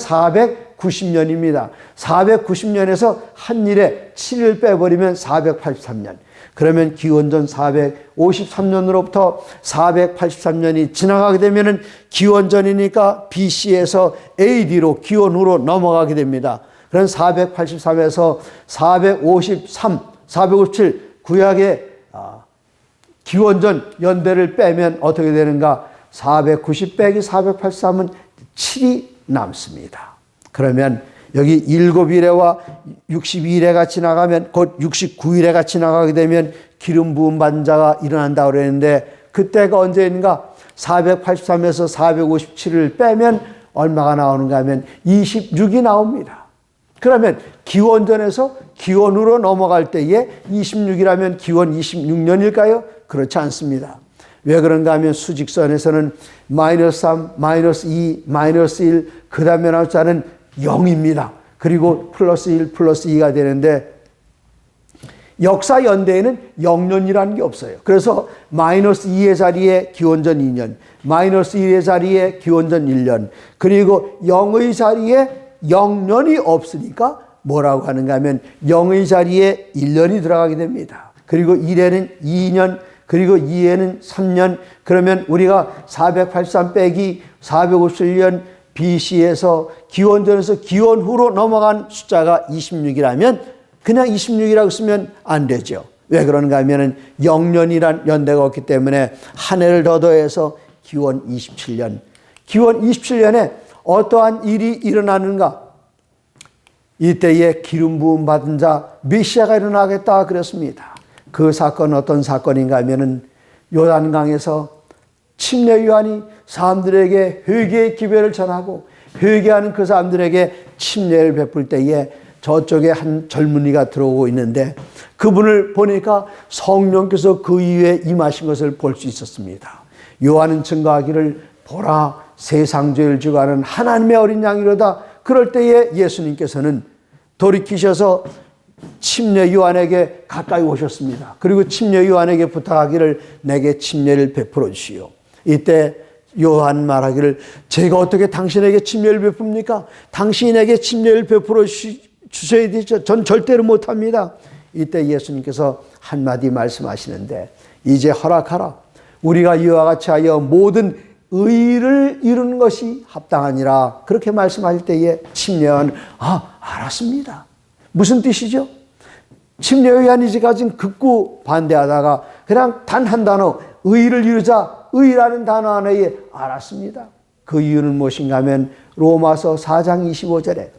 490년입니다. 490년에서 한 일에 7일 빼버리면 483년. 그러면 기원전 453년으로부터 483년이 지나가게 되면 기원전이니까 BC에서 AD로 기원후로 넘어가게 됩니다. 그럼 483에서 453, 457 구약의 기원전 연대를 빼면 어떻게 되는가? 490 빼기 483은 7이 남습니다. 그러면 여기 7일에와 62일에가 지나가면 곧 69일에가 지나가게 되면 기름 부음 받은 자가 일어난다고 그랬는데 그때가 언제인가? 483에서 457을 빼면 얼마가 나오는가 하면 26이 나옵니다. 그러면 기원전에서 기원으로 넘어갈 때에 26이라면 기원 26년일까요? 그렇지 않습니다. 왜 그런가 하면 수직선에서는 마이너스 3, 마이너스 2, 마이너스 1, 그 다음에 나올 자는 0입니다. 그리고 플러스 1, 플러스 2가 되는데 역사 연대에는 0년이라는 게 없어요. 그래서 마이너스 2의 자리에 기원전 2년, 마이너스 1의 자리에 기원전 1년, 그리고 0의 자리에 0년이 없으니까 뭐라고 하는가 하면 0의 자리에 1년이 들어가게 됩니다. 그리고 1에는 2년, 그리고 2에는 3년, 그러면 우리가 483 빼기 451년 BC에서 기원전에서 기원후로 넘어간 숫자가 26이라면 그냥 26이라고 쓰면 안 되죠. 왜 그런가 하면 0년이란 연대가 없기 때문에 한 해를 더 더해서 기원 27년. 기원 27년에 어떠한 일이 일어나는가? 이때에 기름 부음 받은 자 메시아가 일어나겠다 그랬습니다. 그 사건은 어떤 사건인가 하면은 요단강에서 침례 요한이 사람들에게 회개의 기별을 전하고 회개하는 그 사람들에게 침례를 베풀 때에 저쪽에 한 젊은이가 들어오고 있는데 그분을 보니까 성령께서 그 위에 임하신 것을 볼 수 있었습니다. 요한은 증거하기를 보라 세상 죄를 지고 하는 하나님의 어린 양이로다. 그럴 때에 예수님께서는 돌이키셔서 침례 요한에게 가까이 오셨습니다. 그리고 침례 요한에게 부탁하기를 내게 침례를 베풀어 주시오. 이때 요한 말하기를 제가 어떻게 당신에게 침례를 베풉니까? 당신에게 침례를 베풀어 주셔야 되죠. 전 절대로 못합니다. 이때 예수님께서 한마디 말씀하시는데 이제 허락하라. 우리가 이와 같이 하여 모든 의를 이루는 것이 합당하니라. 그렇게 말씀하실 때에 침례요한은 알았습니다. 무슨 뜻이죠? 침례 요한이 지금까지 극구 반대하다가 그냥 단 한 단어 의를 이루자 의라는 단어 하나에 알았습니다. 그 이유는 무엇인가 하면 로마서 4장 25절에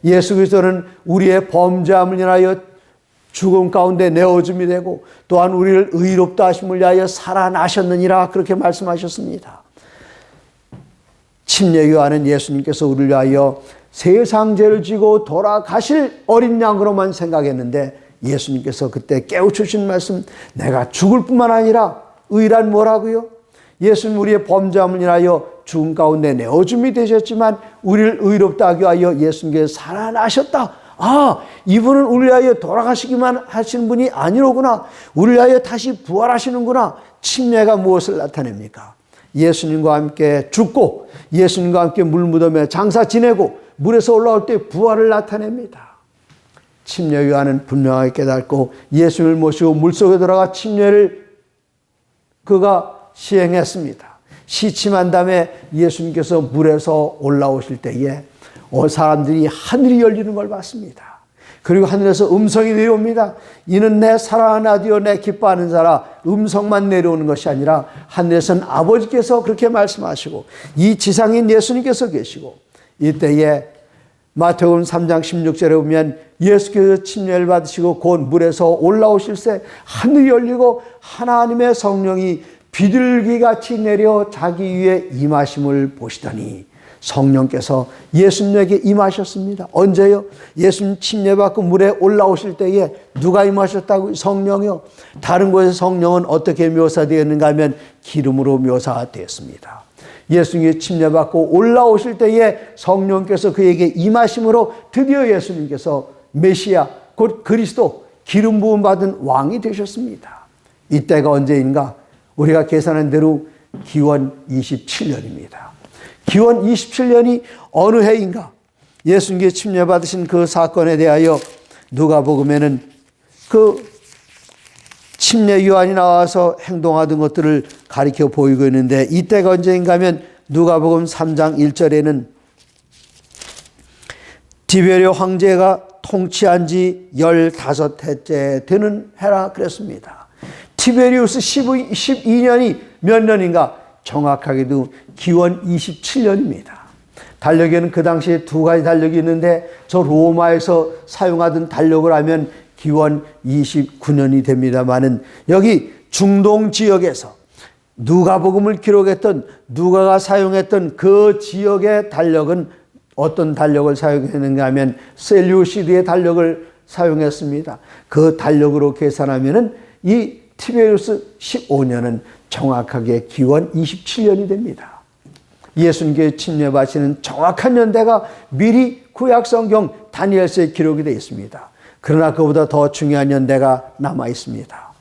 예수 그리스도는 우리의 범죄함을 인하여 죽음 가운데 내어줌이 되고 또한 우리를 의롭다 하심을 위하여 살아나셨느니라 그렇게 말씀하셨습니다. 침례 요한은 예수님께서 우리를 위하여 세상 죄를 지고 돌아가실 어린 양으로만 생각했는데 예수님께서 그때 깨우치신 말씀 내가 죽을 뿐만 아니라 의란 뭐라고요? 예수님 우리의 범죄함을 인하여 죽음 가운데 내어줌이 되셨지만 우리를 의롭다 하기 위하여 예수님께서 살아나셨다. 이분은 우리를 위하여 돌아가시기만 하시는 분이 아니로구나. 우리를 위하여 다시 부활하시는구나. 침례가 무엇을 나타냅니까? 예수님과 함께 죽고 예수님과 함께 물무덤에 장사 지내고 물에서 올라올 때 부활을 나타냅니다. 침례 요한은 분명하게 깨닫고 예수님을 모시고 물속에 들어가 침례를 그가 시행했습니다. 시침한 다음에 예수님께서 물에서 올라오실 때에 사람들이 하늘이 열리는 걸 봤습니다. 그리고 하늘에서 음성이 내려옵니다. 이는 내 사랑하는 아들이요 내 기뻐하는 자라. 음성만 내려오는 것이 아니라 하늘에서는 아버지께서 그렇게 말씀하시고 이 지상인 예수님께서 계시고 이때에 마태복음 3장 16절에 보면 예수께서 침례를 받으시고 곧 물에서 올라오실 때 하늘이 열리고 하나님의 성령이 비둘기같이 내려 자기 위에 임하심을 보시더니 성령께서 예수님에게 임하셨습니다. 언제요? 예수님 침례받고 물에 올라오실 때에 누가 임하셨다고? 성령이요. 다른 곳의 성령은 어떻게 묘사되었는가 하면 기름으로 묘사되었습니다. 예수님이 침례받고 올라오실 때에 성령께서 그에게 임하심으로 드디어 예수님께서 메시아 곧 그리스도 기름 부음 받은 왕이 되셨습니다. 이때가 언제인가? 우리가 계산한 대로 기원 27년입니다. 기원 27년이 어느 해인가? 예수님께 침례 받으신 그 사건에 대하여 누가복음에는 그 침례 요한이 나와서 행동하던 것들을 가리켜 보이고 있는데 이때가 언제인가 하면 누가복음 3장 1절에는 디베르 황제가 통치한 지 15해째 되는 해라 그랬습니다. 티베리우스 12년이 몇 년인가? 정확하게도 기원 27년입니다. 달력에는 그 당시에 두 가지 달력이 있는데 저 로마에서 사용하던 달력을 하면 기원 29년이 됩니다만은 여기 중동 지역에서 누가복음을 기록했던 누가가 사용했던 그 지역의 달력은 어떤 달력을 사용했는가 하면 셀류시드의 달력을 사용했습니다. 그 달력으로 계산하면은 이 티베리우스 15년은 정확하게 기원 27년이 됩니다. 예수님께 침례 받으시는 정확한 연대가 미리 구약성경 다니엘서에 기록이 되어 있습니다. 그러나 그보다 더 중요한 연대가 남아 있습니다.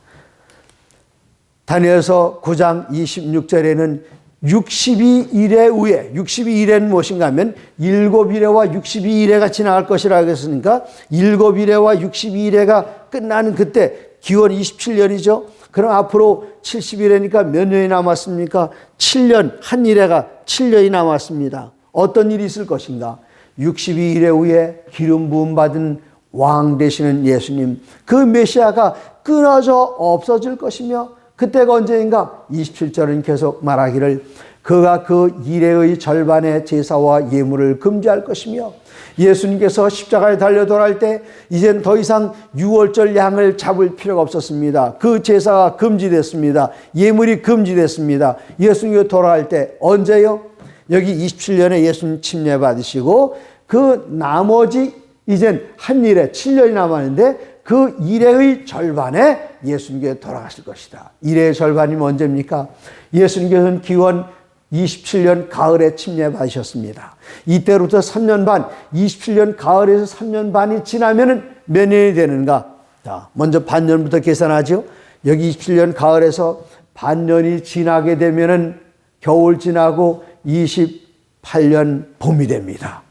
다니엘서 9장 26절에는 62일의 후에 62일에는 무엇인가 하면 7일에와 62일에가 지나갈 것이라고 했으니까 7일에와 62일에가 끝나는 그때 기원 27년이죠. 그럼 앞으로 70일이니까 몇 년이 남았습니까? 7년, 한 일회가 7년이 남았습니다. 어떤 일이 있을 것인가? 62일의 후에 기름 부음 받은 왕 되시는 예수님, 그 메시아가 끊어져 없어질 것이며 그때가 언제인가? 27절은 계속 말하기를 그가 그 일회의 절반의 제사와 예물을 금지할 것이며 예수님께서 십자가에 달려 돌아갈 때 이젠 더 이상 유월절 양을 잡을 필요가 없었습니다. 그 제사가 금지됐습니다. 예물이 금지됐습니다. 예수님이 돌아갈 때 언제요? 여기 27년에 예수님 침례 받으시고 그 나머지 이젠 한 일에 7년이 남았는데 그 일회의 절반에 예수님께 돌아가실 것이다. 일회의 절반이 언제입니까? 예수님께서는 기원 27년 가을에 침례 받으셨습니다. 이때로부터 3년 반, 27년 가을에서 3년 반이 지나면은 몇 년이 되는가? 자, 먼저 반년부터 계산하죠. 여기 27년 가을에서 반년이 지나게 되면은 겨울 지나고 28년 봄이 됩니다.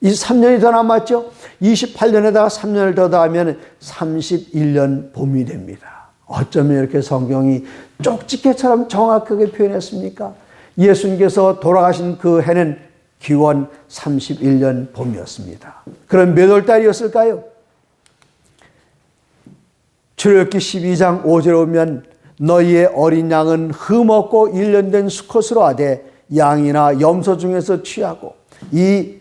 이 3년이 더 남았죠. 28년에다가 3년을 더 더하면 31년 봄이 됩니다. 어쩌면 이렇게 성경이 쪽집게처럼 정확하게 표현했습니까? 예수님께서 돌아가신 그 해는 기원 31년 봄이었습니다. 그럼 몇 월 달이었을까요? 출애굽기 12장 5절에 보면 너희의 어린 양은 흠없고 1년 된 수컷으로 하되 양이나 염소 중에서 취하고 이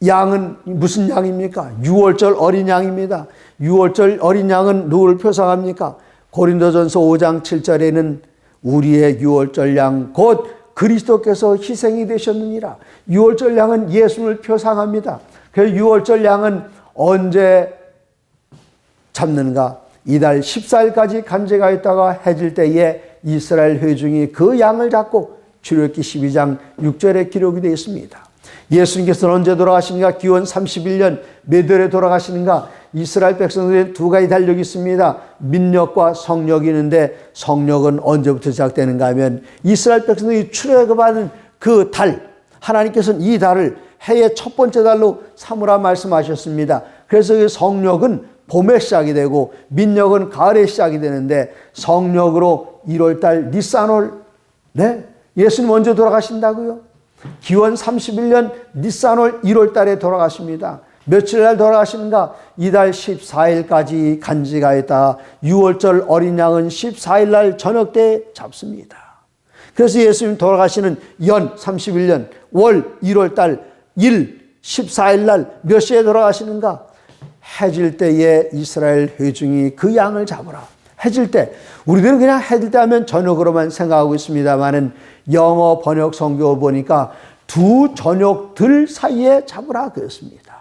양은 무슨 양입니까? 6월절 어린 양입니다. 6월절 어린 양은 누구를 표상합니까? 고린도전서 5장 7절에는 우리의 6월절 양 곧 그리스도께서 희생이 되셨느니라. 6월절 양은 예수를 표상합니다. 그래서 6월절 양은 언제 잡는가? 이달 14일까지 간제가 있다가 해질 때에 이스라엘 회중이 그 양을 잡고 출애굽기 12장 6절에 기록이 되어 있습니다. 예수님께서는 언제 돌아가시는가? 기원 31년 몇 월에 돌아가시는가? 이스라엘 백성들이 두 가지 달력이 있습니다. 민력과 성력이 있는데 성력은 언제부터 시작되는가 하면 이스라엘 백성들이 출애굽하는 그 달, 하나님께서는 이 달을 해의 첫 번째 달로 삼으라 말씀하셨습니다. 그래서 이 성력은 봄에 시작이 되고 민력은 가을에 시작이 되는데 성력으로 1월달 니산월, 네, 예수님 먼저 돌아가신다고요. 기원 31년 니산월 1월달에 돌아가십니다. 며칠 날 돌아가시는가? 이달 14일까지 간직하였다. 6월절 어린 양은 14일 날 저녁 때 잡습니다. 그래서 예수님 돌아가시는 연 31년 월 1월달 14일 날 몇 시에 돌아가시는가? 해질 때에 이스라엘 회중이 그 양을 잡으라. 해질 때, 우리들은 그냥 해질 때 하면 저녁으로만 생각하고 있습니다만은 영어 번역 성경을 보니까 두 저녁들 사이에 잡으라 그랬습니다.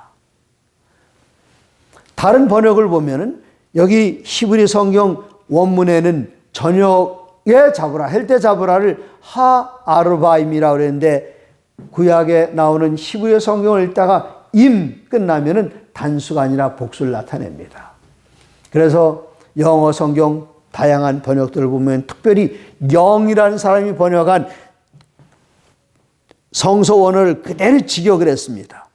다른 번역을 보면은 여기 히브리 성경 원문에는 저녁에 잡으라, 할 때 잡으라를 하아르바임이라고 그랬는데 구약에 나오는 히브리 성경을 읽다가 임 끝나면은 단수가 아니라 복수를 나타냅니다. 그래서 영어 성경 다양한 번역들을 보면 특별히 영이라는 사람이 번역한 성서 원어를 그대로 직역을 했습니다.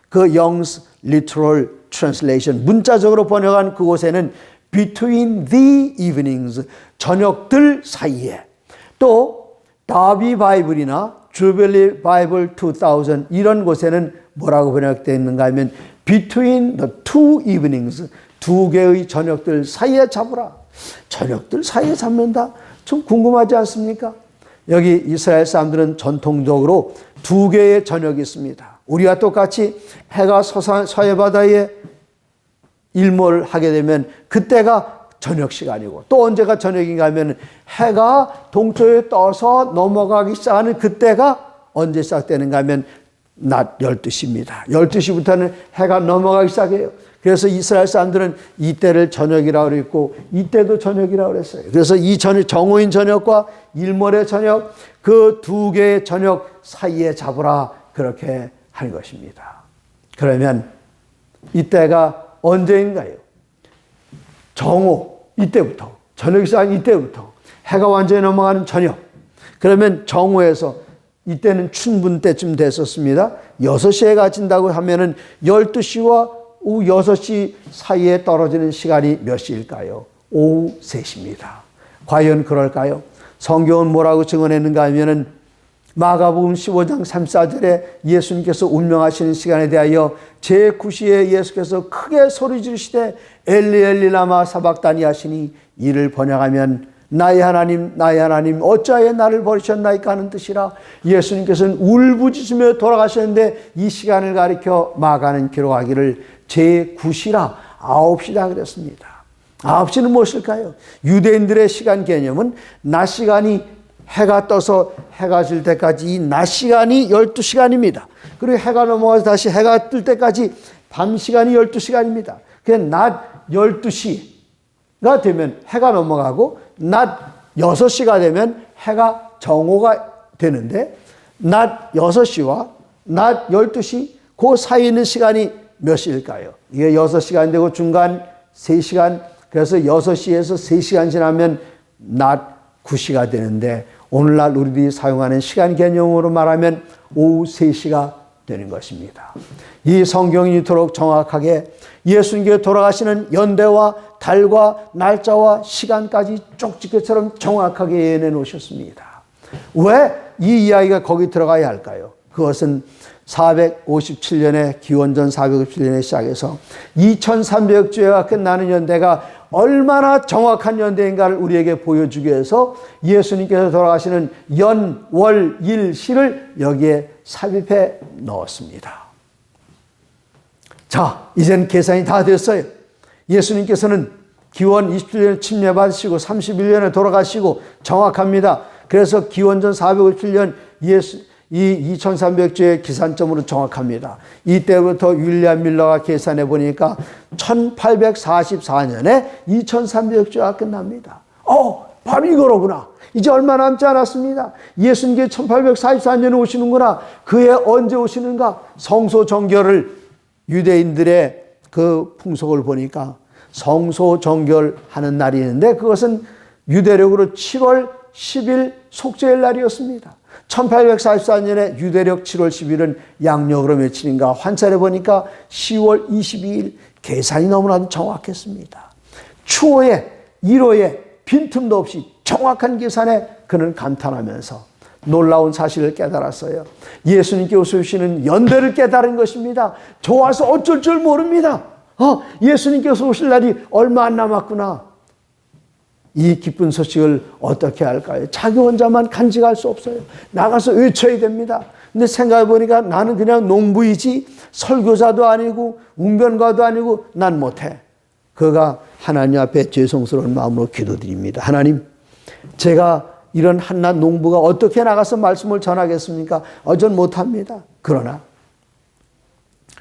그 Young's Literal Translation, 문자적으로 번역한 그곳에는 Between the evenings, 저녁들 사이에, 또 다비 바이블이나 주빌리 바이블 2000 이런 곳에는 뭐라고 번역되어 있는가 하면 Between the two evenings, 두 개의 저녁들 사이에 잡으라. 저녁들 사이에 잡는다? 좀 궁금하지 않습니까? 여기 이스라엘 사람들은 전통적으로 두 개의 저녁이 있습니다. 우리와 똑같이 해가 서해 바다에 일몰을 하게 되면 그때가 저녁 시간이고, 또 언제가 저녁인가 하면 해가 동쪽에 떠서 넘어가기 시작하는 그때가 언제 시작되는가 하면 낮 12시입니다. 12시부터는 해가 넘어가기 시작해요. 그래서 이스라엘 사람들은 이때를 저녁이라고 그랬고 이때도 저녁이라고 그랬어요. 그래서 이 정오인 저녁과 일몰의 저녁, 그 두 개의 저녁 사이에 잡으라, 그렇게 하는 것입니다. 그러면 이때가 언제인가요? 정오, 이때부터, 저녁이 시작한 이때부터 해가 완전히 넘어가는 저녁. 그러면 정오에서, 이때는 춘분 때쯤 됐었습니다. 6시에 갇힌다고 하면은 12시와 오후 6시 사이에 떨어지는 시간이 몇 시일까요? 오후 3시입니다. 과연 그럴까요? 성경은 뭐라고 증언했는가 하면은 마가복음 15장 34절에 예수님께서 운명하시는 시간에 대하여 제9시에 예수께서 크게 소리 지르시되 엘리 엘리 라마 사박다니 하시니, 이를 번역하면 나의 하나님 나의 하나님 어찌하여 나를 버리셨나이까 하는 뜻이라. 예수님께서는 울부짖으며 돌아가셨는데 이 시간을 가리켜 마가는 기록하기를 제9시라, 9시다 그랬습니다. 9시는 무엇일까요? 유대인들의 시간 개념은 낮 시간이, 해가 떠서 해가 질 때까지 이 낮 시간이 12시간입니다. 그리고 해가 넘어가서 다시 해가 뜰 때까지 밤 시간이 12시간입니다. 그래서 낮 12시가 되면 해가 넘어가고 낮 6시가 되면 해가 정오가 되는데, 낮 6시와 낮 12시 그 사이에 있는 시간이 몇 시일까요? 이게 6시간 되고 중간 3시간, 그래서 6시에서 3시간 지나면 낮 9시가 되는데, 오늘날 우리들이 사용하는 시간 개념으로 말하면 오후 3시가 되는 것입니다. 이 성경이 이토록 정확하게 예수님께 돌아가시는 연대와 달과 날짜와 시간까지 쪽집게처럼 정확하게 예언해 놓으셨습니다. 왜 이 이야기가 거기 들어가야 할까요? 그것은 457년에 기원전 457년에 시작해서 2300주에가 끝나는 연대가 얼마나 정확한 연대인가를 우리에게 보여주기 위해서 예수님께서 돌아가시는 연, 월, 일, 시를 여기에 삽입해 넣었습니다. 자, 이젠 계산이 다 됐어요. 예수님께서는 기원 27년에 침례받으시고 31년에 돌아가시고 정확합니다. 그래서 기원전 457년 이 2300주의 기산점으로 정확합니다. 이때부터 윌리엄 밀러가 계산해 보니까 1844년에 2300주가 끝납니다. 바로 이거로구나. 이제 얼마 남지 않았습니다. 예수님께 1844년에 오시는구나. 그해 언제 오시는가? 성소 정결을 유대인들의 그 풍속을 보니까 성소정결하는 날이 있는데 그것은 유대력으로 7월 10일 속죄일 날이었습니다. 1844년에 유대력 7월 10일은 양력으로 며칠인가 환찰해 보니까 10월 22일, 계산이 너무나도 정확했습니다. 추호에 1호에 빈틈도 없이 정확한 계산에 그는 감탄하면서 놀라운 사실을 깨달았어요. 예수님께 오시는 연대를 깨달은 것입니다. 좋아서 어쩔 줄 모릅니다. 예수님께서 오실 날이 얼마 안 남았구나. 이 기쁜 소식을 어떻게 할까요? 자기 혼자만 간직할 수 없어요. 나가서 외쳐야 됩니다. 근데 생각해 보니까 나는 그냥 농부이지 설교자도 아니고 웅변가도 아니고 난 못해. 그가 하나님 앞에 죄송스러운 마음으로 기도드립니다. 하나님, 제가 이런 한낱 농부가 어떻게 나가서 말씀을 전하겠습니까? 전 못합니다. 그러나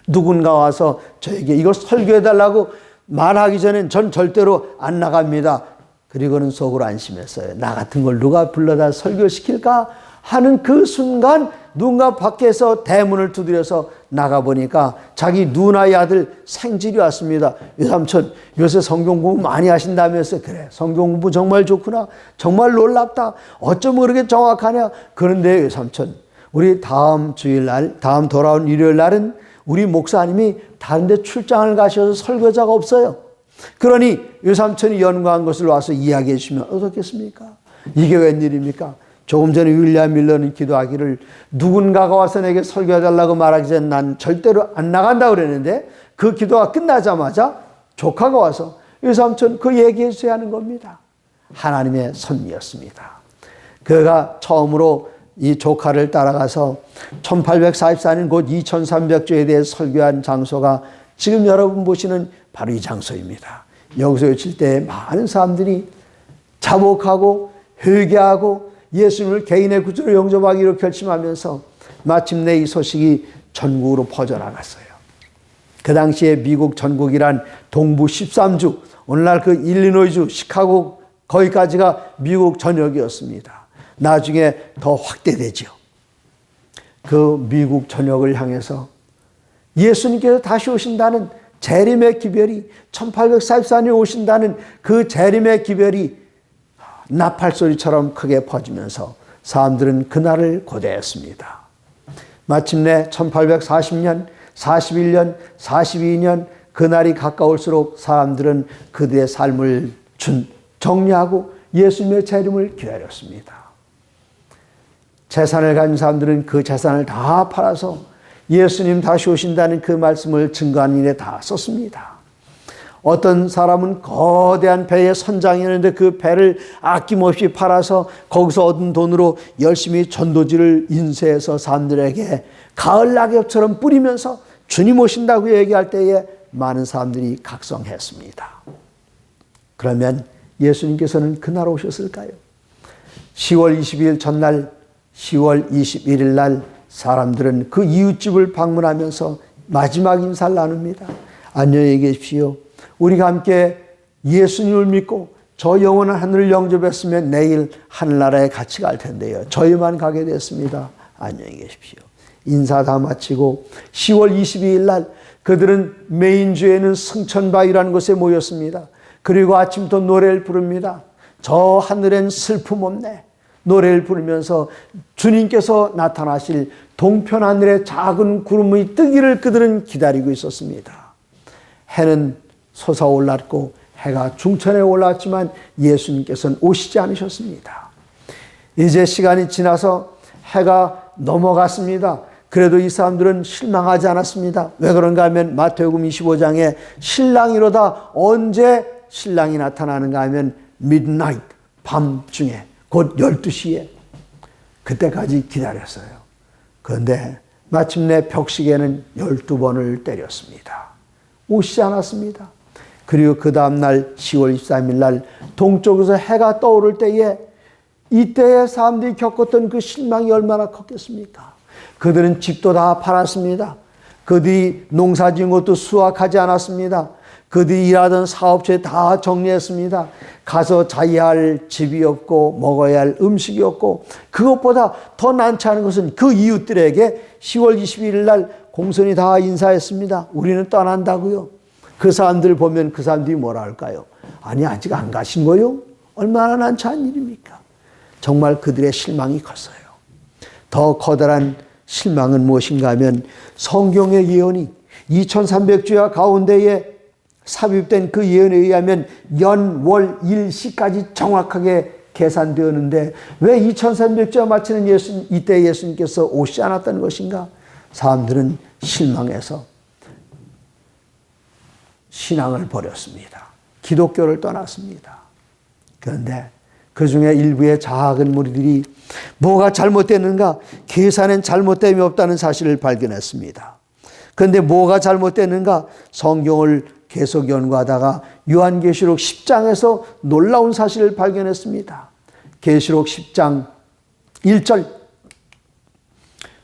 누군가 와서 저에게 이걸 설교해달라고 말하기 전엔 전 절대로 안 나갑니다. 그리고는 속으로 안심했어요. 나 같은 걸 누가 불러다 설교시킬까 하는 그 순간 누군가 밖에서 대문을 두드려서 나가보니까 자기 누나의 아들 생질이 왔습니다. 외삼촌, 요새 성경 공부 많이 하신다면서. 그래, 성경 공부 정말 좋구나. 정말 놀랍다. 어쩜 그렇게 정확하냐. 그런데 외삼촌, 우리 다음 주일날, 다음 돌아온 일요일날은 우리 목사님이 다른 데 출장을 가셔서 설교자가 없어요. 그러니 외삼촌이 연구한 것을 와서 이야기해 주시면 어떻겠습니까? 이게 웬일입니까? 조금 전에 윌리엄 밀러는 기도하기를 누군가가 와서 내게 설교해달라고 말하기 전에 난 절대로 안 나간다고 그랬는데 그 기도가 끝나자마자 조카가 와서 외삼촌 그 얘기해 주셔야 하는 겁니다. 하나님의 섭리였습니다. 그가 처음으로 이 조카를 따라가서 1844년 곧 2300조에 대해 설교한 장소가 지금 여러분 보시는 바로 이 장소입니다. 여기서 외칠 때 많은 사람들이 자복하고 회개하고 예수님을 개인의 구주로 영접하기로 결심하면서 마침내 이 소식이 전국으로 퍼져나갔어요. 그 당시에 미국 전국이란 동부 13주, 오늘날 그 일리노이주, 시카고 거기까지가 미국 전역이었습니다. 나중에 더 확대되죠. 그 미국 전역을 향해서 예수님께서 다시 오신다는 재림의 기별이 1844년에 오신다는 그 재림의 기별이 나팔소리처럼 크게 퍼지면서 사람들은 그날을 고대했습니다. 마침내 1840년, 41년, 42년 그날이 가까울수록 사람들은 그들의 삶을 정리하고 예수님의 재림을 기다렸습니다. 재산을 가진 사람들은 그 재산을 다 팔아서 예수님 다시 오신다는 그 말씀을 증거하는 일에 다 썼습니다. 어떤 사람은 거대한 배에 선장이었는데 그 배를 아낌없이 팔아서 거기서 얻은 돈으로 열심히 전도지를 인쇄해서 사람들에게 가을 낙엽처럼 뿌리면서 주님 오신다고 얘기할 때에 많은 사람들이 각성했습니다. 그러면 예수님께서는 그날 오셨을까요? 10월 22일 전날 10월 21일 날 사람들은 그 이웃집을 방문하면서 마지막 인사를 나눕니다. 안녕히 계십시오. 우리가 함께 예수님을 믿고 저 영원한 하늘을 영접했으면 내일 하늘나라에 같이 갈 텐데요. 저희만 가게 됐습니다. 안녕히 계십시오. 인사 다 마치고 10월 22일 날 그들은 메인주에는 승천바위라는 곳에 모였습니다. 그리고 아침부터 노래를 부릅니다. 저 하늘엔 슬픔 없네. 노래를 부르면서 주님께서 나타나실 동편 하늘의 작은 구름의 뜨기를 그들은 기다리고 있었습니다. 해는 솟아올랐고 해가 중천에 올랐지만 예수님께서는 오시지 않으셨습니다. 이제 시간이 지나서 해가 넘어갔습니다. 그래도 이 사람들은 실망하지 않았습니다. 왜 그런가 하면 마태복음 25장에 신랑이로다 언제 신랑이 나타나는가 하면 midnight, 밤중에 곧 12시에 그때까지 기다렸어요. 그런데 마침내 벽시계는 12번을 때렸습니다. 오시지 않았습니다. 그리고 그 다음날 10월 23일 날 동쪽에서 해가 떠오를 때에 이때에 사람들이 겪었던 그 실망이 얼마나 컸겠습니까? 그들은 집도 다 팔았습니다. 그들이 농사 지은 것도 수확하지 않았습니다. 그들이 일하던 사업체 다 정리했습니다. 가서 자야 할 집이 없고 먹어야 할 음식이 없고 그것보다 더 난처한 것은 그 이웃들에게 10월 21일 날 공손히 다 인사했습니다. 우리는 떠난다고요. 그 사람들 보면 그 사람들이 뭐라 할까요? 아니, 아직 안 가신 거요? 얼마나 난처한 일입니까? 정말 그들의 실망이 컸어요. 더 커다란 실망은 무엇인가 하면 성경의 예언이 2300주야 가운데에 삽입된 그 예언에 의하면 연, 월, 일, 시까지 정확하게 계산되었는데 왜 2300주야 마치는 이때 예수님께서 오시지 않았다는 것인가? 사람들은 실망해서 신앙을 버렸습니다. 기독교를 떠났습니다. 그런데 그 중에 일부의 작은 무리들이 뭐가 잘못됐는가? 계산엔 잘못됨이 없다는 사실을 발견했습니다. 그런데 뭐가 잘못됐는가? 성경을 계속 연구하다가 요한계시록 10장에서 놀라운 사실을 발견했습니다. 계시록 10장 1절,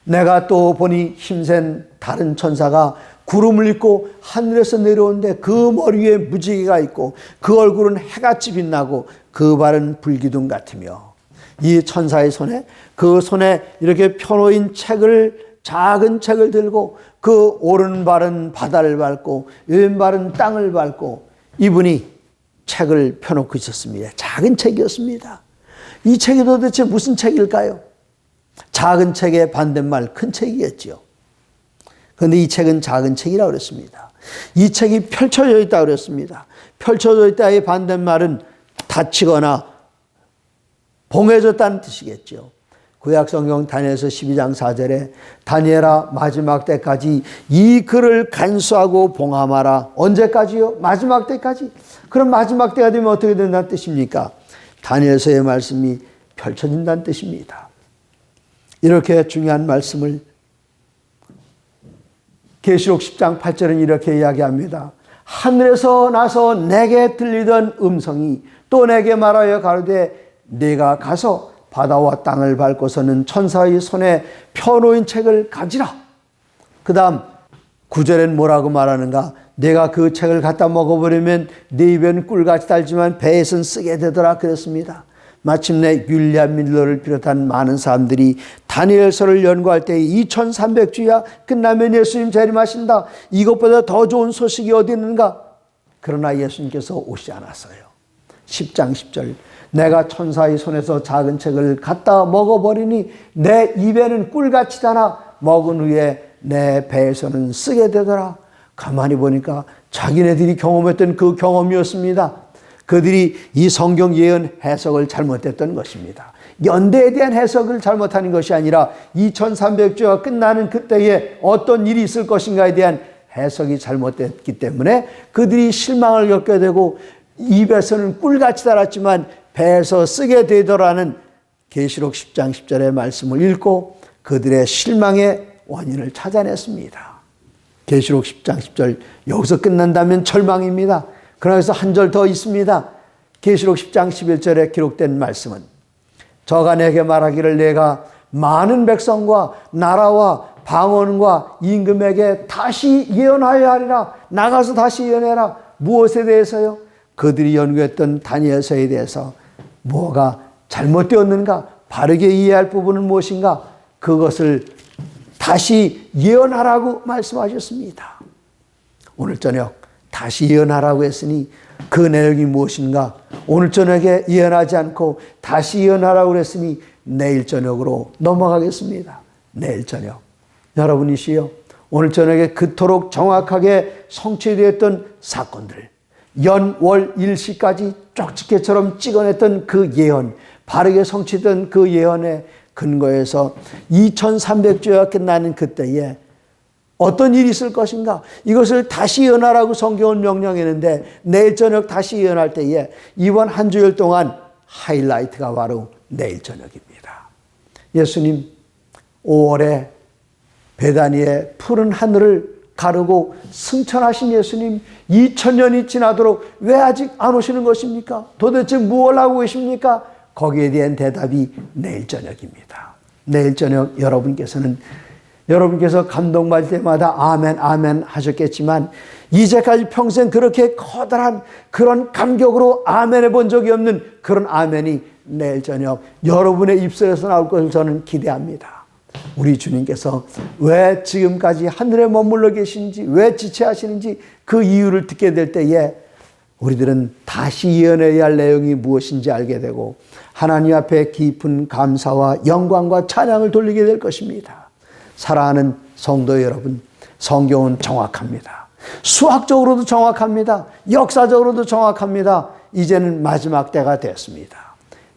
내가 또 보니 힘센 다른 천사가 구름을 입고 하늘에서 내려오는데 그 머리 위에 무지개가 있고 그 얼굴은 해같이 빛나고 그 발은 불기둥 같으며, 이 천사의 손에, 그 손에 이렇게 펴놓인 책을, 작은 책을 들고 그 오른발은 바다를 밟고 왼발은 땅을 밟고 이분이 책을 펴놓고 있었습니다. 작은 책이었습니다. 이 책이 도대체 무슨 책일까요? 작은 책의 반대말 큰 책이겠죠. 그런데 이 책은 작은 책이라고 그랬습니다. 이 책이 펼쳐져 있다고 그랬습니다. 펼쳐져 있다의 반대말은 닫히거나 봉해졌다는 뜻이겠죠. 구약성경 다니엘서 12장 4절에 다니엘아 마지막 때까지 이 글을 간수하고 봉함하라. 언제까지요? 마지막 때까지. 그럼 마지막 때가 되면 어떻게 된다는 뜻입니까? 다니엘서의 말씀이 펼쳐진다는 뜻입니다. 이렇게 중요한 말씀을 계시록 10장 8절은 이렇게 이야기합니다. 하늘에서 나서 내게 들리던 음성이 또 내게 말하여 가로되 네가 가서 바다와 땅을 밟고서는 천사의 손에 펴놓인 책을 가지라. 그 다음 9절엔 뭐라고 말하는가? 내가 그 책을 갖다 먹어버리면 네 입에는 꿀같이 달지만 배에선 쓰게 되더라 그랬습니다. 마침내 윌리엄 밀러를 비롯한 많은 사람들이 다니엘서를 연구할 때 2300주야 끝나면 예수님 재림하신다. 이것보다 더 좋은 소식이 어디 있는가? 그러나 예수님께서 오시지 않았어요. 10장 10절, 내가 천사의 손에서 작은 책을 갖다 먹어버리니 내 입에는 꿀같이 달아 먹은 후에 내 배에서는 쓰게 되더라. 가만히 보니까 자기네들이 경험했던 그 경험이었습니다. 그들이 이 성경 예언 해석을 잘못했던 것입니다. 연대에 대한 해석을 잘못하는 것이 아니라 2300주가 끝나는 그때에 어떤 일이 있을 것인가에 대한 해석이 잘못됐기 때문에 그들이 실망을 겪게 되고 입에서는 꿀같이 달았지만 배에서 쓰게 되더라는 계시록 10장 10절의 말씀을 읽고 그들의 실망의 원인을 찾아냈습니다. 계시록 10장 10절 여기서 끝난다면 절망입니다. 그래서 한 절 더 있습니다. 계시록 10장 11절에 기록된 말씀은 저가 내게 말하기를 내가 많은 백성과 나라와 방언과 임금에게 다시 예언하여 하리라. 나가서 다시 예언해라. 무엇에 대해서요? 그들이 연구했던 다니엘서에 대해서 뭐가 잘못되었는가? 바르게 이해할 부분은 무엇인가? 그것을 다시 예언하라고 말씀하셨습니다. 오늘 저녁 다시 예언하라고 했으니 그 내용이 무엇인가? 오늘 저녁에 예언하지 않고 다시 예언하라고 했으니 내일 저녁으로 넘어가겠습니다. 내일 저녁. 여러분이시여, 오늘 저녁에 그토록 정확하게 성취되었던 사건들, 연, 월, 일시까지 쪽집게처럼 찍어냈던 그 예언, 바르게 성취된 그 예언의 근거에서 2300주가 끝나는 그때에 어떤 일이 있을 것인가? 이것을 다시 예언하라고 성경은 명령했는데 내일 저녁 다시 예언할 때에 이번 한 주일 동안 하이라이트가 바로 내일 저녁입니다. 예수님 5월에 베다니의 푸른 하늘을 가르고 승천하신 예수님 2000년이 지나도록 왜 아직 안 오시는 것입니까? 도대체 무엇을 하고 계십니까? 거기에 대한 대답이 내일 저녁입니다. 내일 저녁 여러분께서 감동받을 때마다 아멘 아멘 하셨겠지만 이제까지 평생 그렇게 커다란 그런 감격으로 아멘 해본 적이 없는 그런 아멘이 내일 저녁 여러분의 입술에서 나올 것을 저는 기대합니다. 우리 주님께서 왜 지금까지 하늘에 머물러 계신지, 왜 지체하시는지 그 이유를 듣게 될 때에 우리들은 다시 예언해야 할 내용이 무엇인지 알게 되고 하나님 앞에 깊은 감사와 영광과 찬양을 돌리게 될 것입니다. 사랑하는 성도 여러분, 성경은 정확합니다. 수학적으로도 정확합니다. 역사적으로도 정확합니다. 이제는 마지막 때가 되었습니다.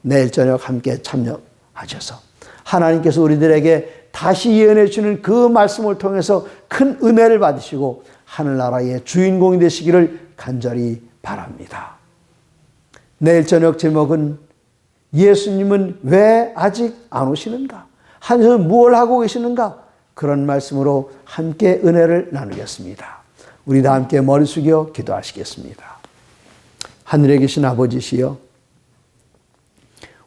내일 저녁 함께 참여하셔서 하나님께서 우리들에게 다시 예언해 주는 그 말씀을 통해서 큰 은혜를 받으시고 하늘나라의 주인공이 되시기를 간절히 바랍니다. 내일 저녁 제목은 예수님은 왜 아직 안 오시는가? 하늘에서 무엇을 하고 계시는가? 그런 말씀으로 함께 은혜를 나누겠습니다. 우리 다 함께 머리 숙여 기도하시겠습니다. 하늘에 계신 아버지시여,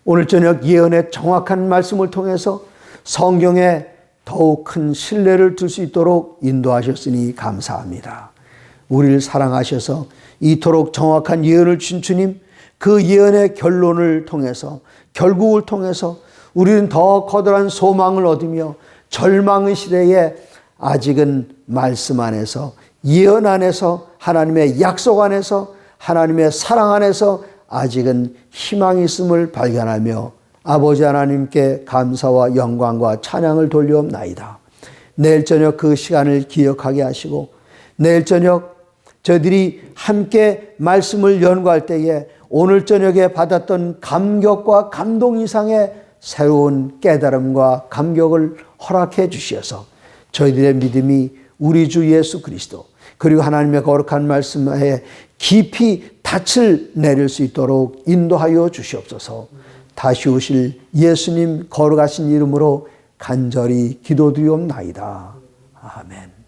오늘 저녁 예언의 정확한 말씀을 통해서 성경에 더욱 큰 신뢰를 둘 수 있도록 인도하셨으니 감사합니다. 우리를 사랑하셔서 이토록 정확한 예언을 주신 주님, 그 예언의 결론을 통해서, 결국을 통해서 우리는 더 커다란 소망을 얻으며 절망의 시대에 아직은 말씀 안에서, 예언 안에서, 하나님의 약속 안에서, 하나님의 사랑 안에서 아직은 희망이 있음을 발견하며 아버지 하나님께 감사와 영광과 찬양을 돌려옵나이다. 내일 저녁 그 시간을 기억하게 하시고 내일 저녁 저희들이 함께 말씀을 연구할 때에 오늘 저녁에 받았던 감격과 감동 이상의 새로운 깨달음과 감격을 허락해 주셔서 저희들의 믿음이 우리 주 예수 그리스도 그리고 하나님의 거룩한 말씀에 깊이 닻을 내릴 수 있도록 인도하여 주시옵소서. 다시 오실 예수님 거룩하신 이름으로 간절히 기도드리옵나이다. 아멘.